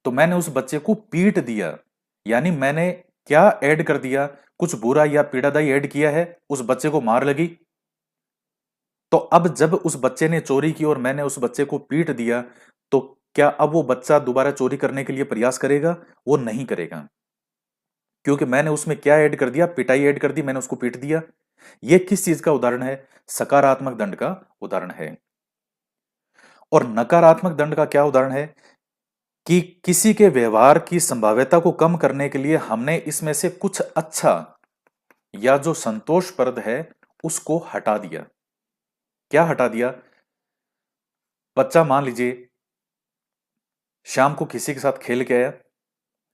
A: तो मैंने उस बच्चे को पीट दिया, यानी मैंने क्या ऐड कर दिया, कुछ बुरा या पीड़ादायी ऐड किया है, उस बच्चे को मार लगी। तो अब जब उस बच्चे ने चोरी की और मैंने उस बच्चे को पीट दिया, तो क्या अब वो बच्चा दोबारा चोरी करने के लिए प्रयास करेगा? वो नहीं करेगा, क्योंकि मैंने उसमें क्या ऐड कर दिया, पिटाई ऐड कर दी, मैंने उसको पीट दिया। ये किस चीज का उदाहरण है? सकारात्मक दंड का उदाहरण है। और नकारात्मक दंड का क्या उदाहरण है? कि किसी के व्यवहार की संभाव्यता को कम करने के लिए हमने इसमें से कुछ अच्छा या जो संतोषप्रद है उसको हटा दिया। क्या हटा दिया? बच्चा मान लीजिए शाम को किसी के साथ खेल के आया,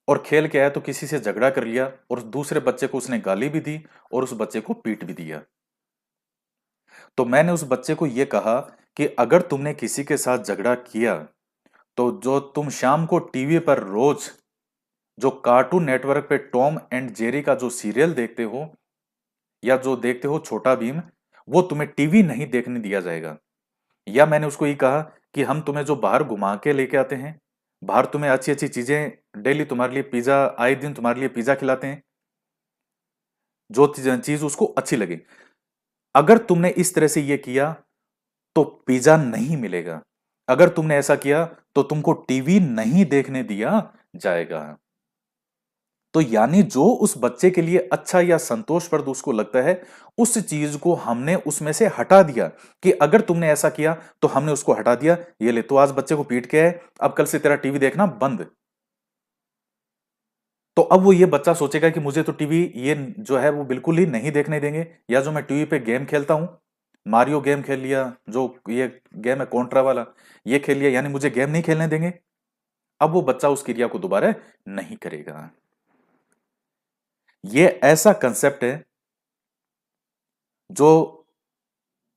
A: और खेल के आया तो किसी से झगड़ा कर लिया और दूसरे बच्चे को उसने गाली भी दी और उस बच्चे को पीट भी दिया। तो मैंने उस बच्चे को यह कहा कि अगर तुमने किसी के साथ झगड़ा किया तो जो तुम शाम को टीवी पर रोज जो कार्टून नेटवर्क पे टॉम एंड जेरी का जो सीरियल देखते हो या जो देखते हो छोटा भीम, वो तुम्हें टीवी नहीं देखने दिया जाएगा। या मैंने उसको ये कहा कि हम तुम्हें जो बाहर घुमा के लेके आते हैं, बाहर तुम्हें अच्छी अच्छी चीजें, डेली तुम्हारे लिए पिज्जा, आए दिन तुम्हारे लिए पिज्जा खिलाते हैं, जो चीज उसको अच्छी लगे, अगर तुमने इस तरह से ये किया तो पिज्जा नहीं मिलेगा। अगर तुमने ऐसा किया तो तुमको टीवी नहीं देखने दिया जाएगा। तो यानी जो उस बच्चे के लिए अच्छा या संतोषप्रद उसको लगता है, उस चीज को हमने उसमें से हटा दिया कि अगर तुमने ऐसा किया तो हमने उसको हटा दिया। ये ले, तो आज बच्चे को पीट के है, अब कल से तेरा टीवी देखना बंद। तो अब वो ये बच्चा सोचेगा कि मुझे तो टीवी ये जो है वो बिल्कुल ही नहीं देखने देंगे, या जो मैं टीवी पे गेम खेलता हूं, मारियो गेम खेल लिया, जो ये गेम है कॉन्ट्रा वाला, ये खेल लिया, यानी मुझे गेम नहीं खेलने देंगे। अब वो बच्चा उस क्रिया को दोबारा नहीं करेगा। ये ऐसा कंसेप्ट है जो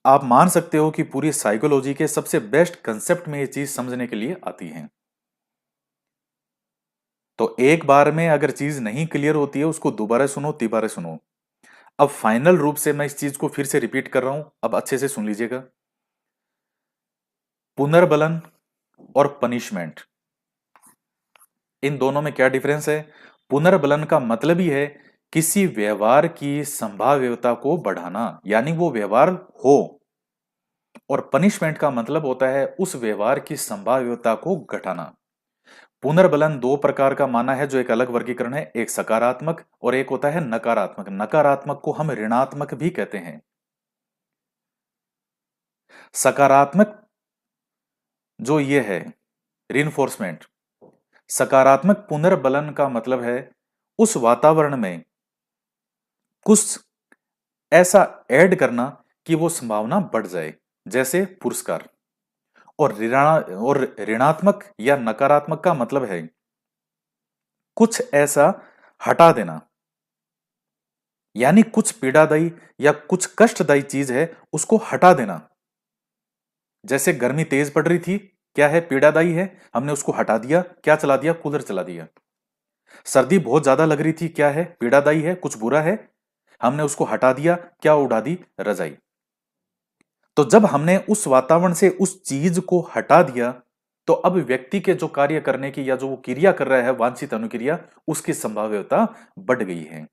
A: आप मान सकते हो कि पूरी साइकोलॉजी के सबसे बेस्ट कंसेप्ट में ये चीज समझने के लिए आती है। तो एक बार में अगर चीज नहीं क्लियर होती है, उसको दोबारा सुनो, तिबारा सुनो। अब फाइनल रूप से मैं इस चीज को फिर से रिपीट कर रहा हूं, अब अच्छे से सुन लीजिएगा। पुनर्बलन और पनिशमेंट, इन दोनों में क्या डिफरेंस है? पुनर्बलन का मतलब ही है किसी व्यवहार की संभाव्यता को बढ़ाना, यानी वो व्यवहार हो। और पनिशमेंट का मतलब होता है उस व्यवहार की संभाव्यता को घटाना। पुनर्बलन दो प्रकार का माना है, जो एक अलग वर्गीकरण है, एक सकारात्मक और एक होता है नकारात्मक। नकारात्मक को हम ऋणात्मक भी कहते हैं। सकारात्मक जो ये है रिइंफोर्समेंट, सकारात्मक पुनर्बलन का मतलब है उस वातावरण में कुछ ऐसा ऐड करना कि वो संभावना बढ़ जाए, जैसे पुरस्कार। और ऋणात्मक या नकारात्मक का मतलब है कुछ ऐसा हटा देना, यानी कुछ पीड़ादायी या कुछ कष्टदायी चीज है उसको हटा देना। जैसे गर्मी तेज पड़ रही थी, क्या है? पीड़ादायी है, हमने उसको हटा दिया, क्या चला दिया? कूलर चला दिया। सर्दी बहुत ज्यादा लग रही थी, क्या है? पीड़ादायी है, कुछ बुरा है, हमने उसको हटा दिया, क्या उड़ा दी? रजाई। तो जब हमने उस वातावरण से उस चीज को हटा दिया, तो अब व्यक्ति के जो कार्य करने की या जो वो क्रिया कर रहा है, वांछित अनुक्रिया, उसकी संभाव्यता बढ़ गई है।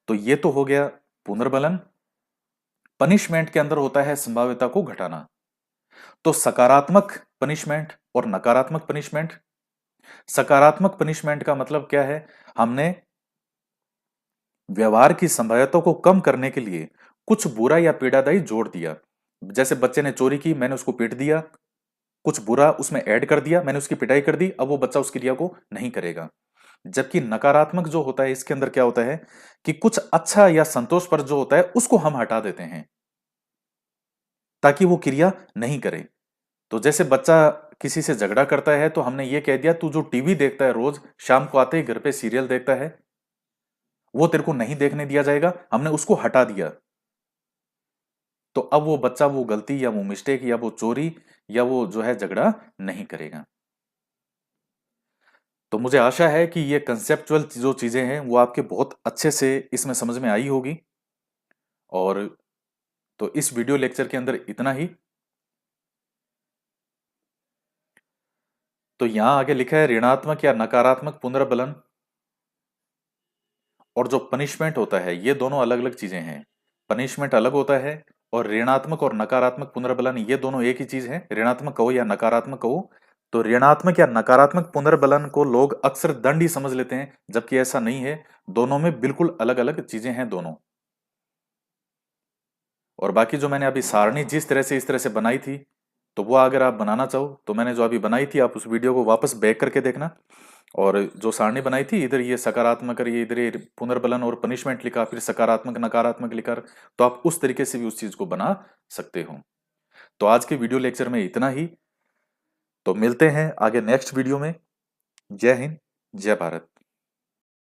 A: तो ये तो हो गया पुनर्बलन। पनिशमेंट के अंदर होता है संभाव्यता को घटाना। तो सकारात्मक पनिशमेंट और नकारात्मक पनिशमेंट। सकारात्मक पनिशमेंट का मतलब क्या है? हमने व्यवहार की संभाव्यता को कम करने के लिए कुछ बुरा या पीड़ादायी जोड़ दिया। जैसे बच्चे ने चोरी की, मैंने उसको पीट दिया, कुछ बुरा उसमें ऐड कर दिया, मैंने उसकी पिटाई कर दी, अब वो बच्चा उस क्रिया को नहीं करेगा। जबकि नकारात्मक जो होता है, इसके अंदर क्या होता है कि कुछ अच्छा या संतोषप्रद जो होता है उसको हम हटा देते हैं ताकि वो क्रिया नहीं करे। तो जैसे बच्चा किसी से झगड़ा करता है, तो हमने ये कह दिया तू जो टीवी देखता है रोज शाम को आते ही घर पे सीरियल देखता है, वो तेरे को नहीं देखने दिया जाएगा, हमने उसको हटा दिया। तो अब वो बच्चा वो गलती या वो मिस्टेक या वो चोरी या वो जो है झगड़ा नहीं करेगा। तो मुझे आशा है कि ये कंसेप्चुअल जो चीजें हैं वो आपके बहुत अच्छे से इसमें समझ में आई होगी। और तो इस वीडियो लेक्चर के अंदर इतना ही। तो यहां आगे लिखा है ऋणात्मक या नकारात्मक पुनर्बलन और जो पनिशमेंट होता है, ये दोनों अलग अलग चीजें हैं। पनिशमेंट अलग होता है और ऋणात्मक और नकारात्मक पुनर्बलन ये दोनों एक ही चीज है। ऋणात्मक कहो या नकारात्मक कहो, तो ऋणात्मक या नकारात्मक पुनर्बलन को लोग अक्सर दंड ही समझ लेते हैं, जबकि ऐसा नहीं है। दोनों में बिल्कुल अलग अलग चीजें हैं दोनों। और बाकी जो मैंने अभी सारणी जिस तरह से इस तरह से बनाई थी, तो वो अगर आप बनाना चाहो तो मैंने जो अभी बनाई थी, आप उस वीडियो को वापस बैक करके देखना। और जो सारणी बनाई थी, इधर ये सकारात्मक और ये इधर ये पुनर्बलन और पनिशमेंट लिखा, फिर सकारात्मक नकारात्मक लिखा, तो आप उस तरीके से भी उस चीज को बना सकते हो। तो आज के वीडियो लेक्चर में इतना ही। तो मिलते हैं आगे नेक्स्ट वीडियो में। जय हिंद, जय भारत।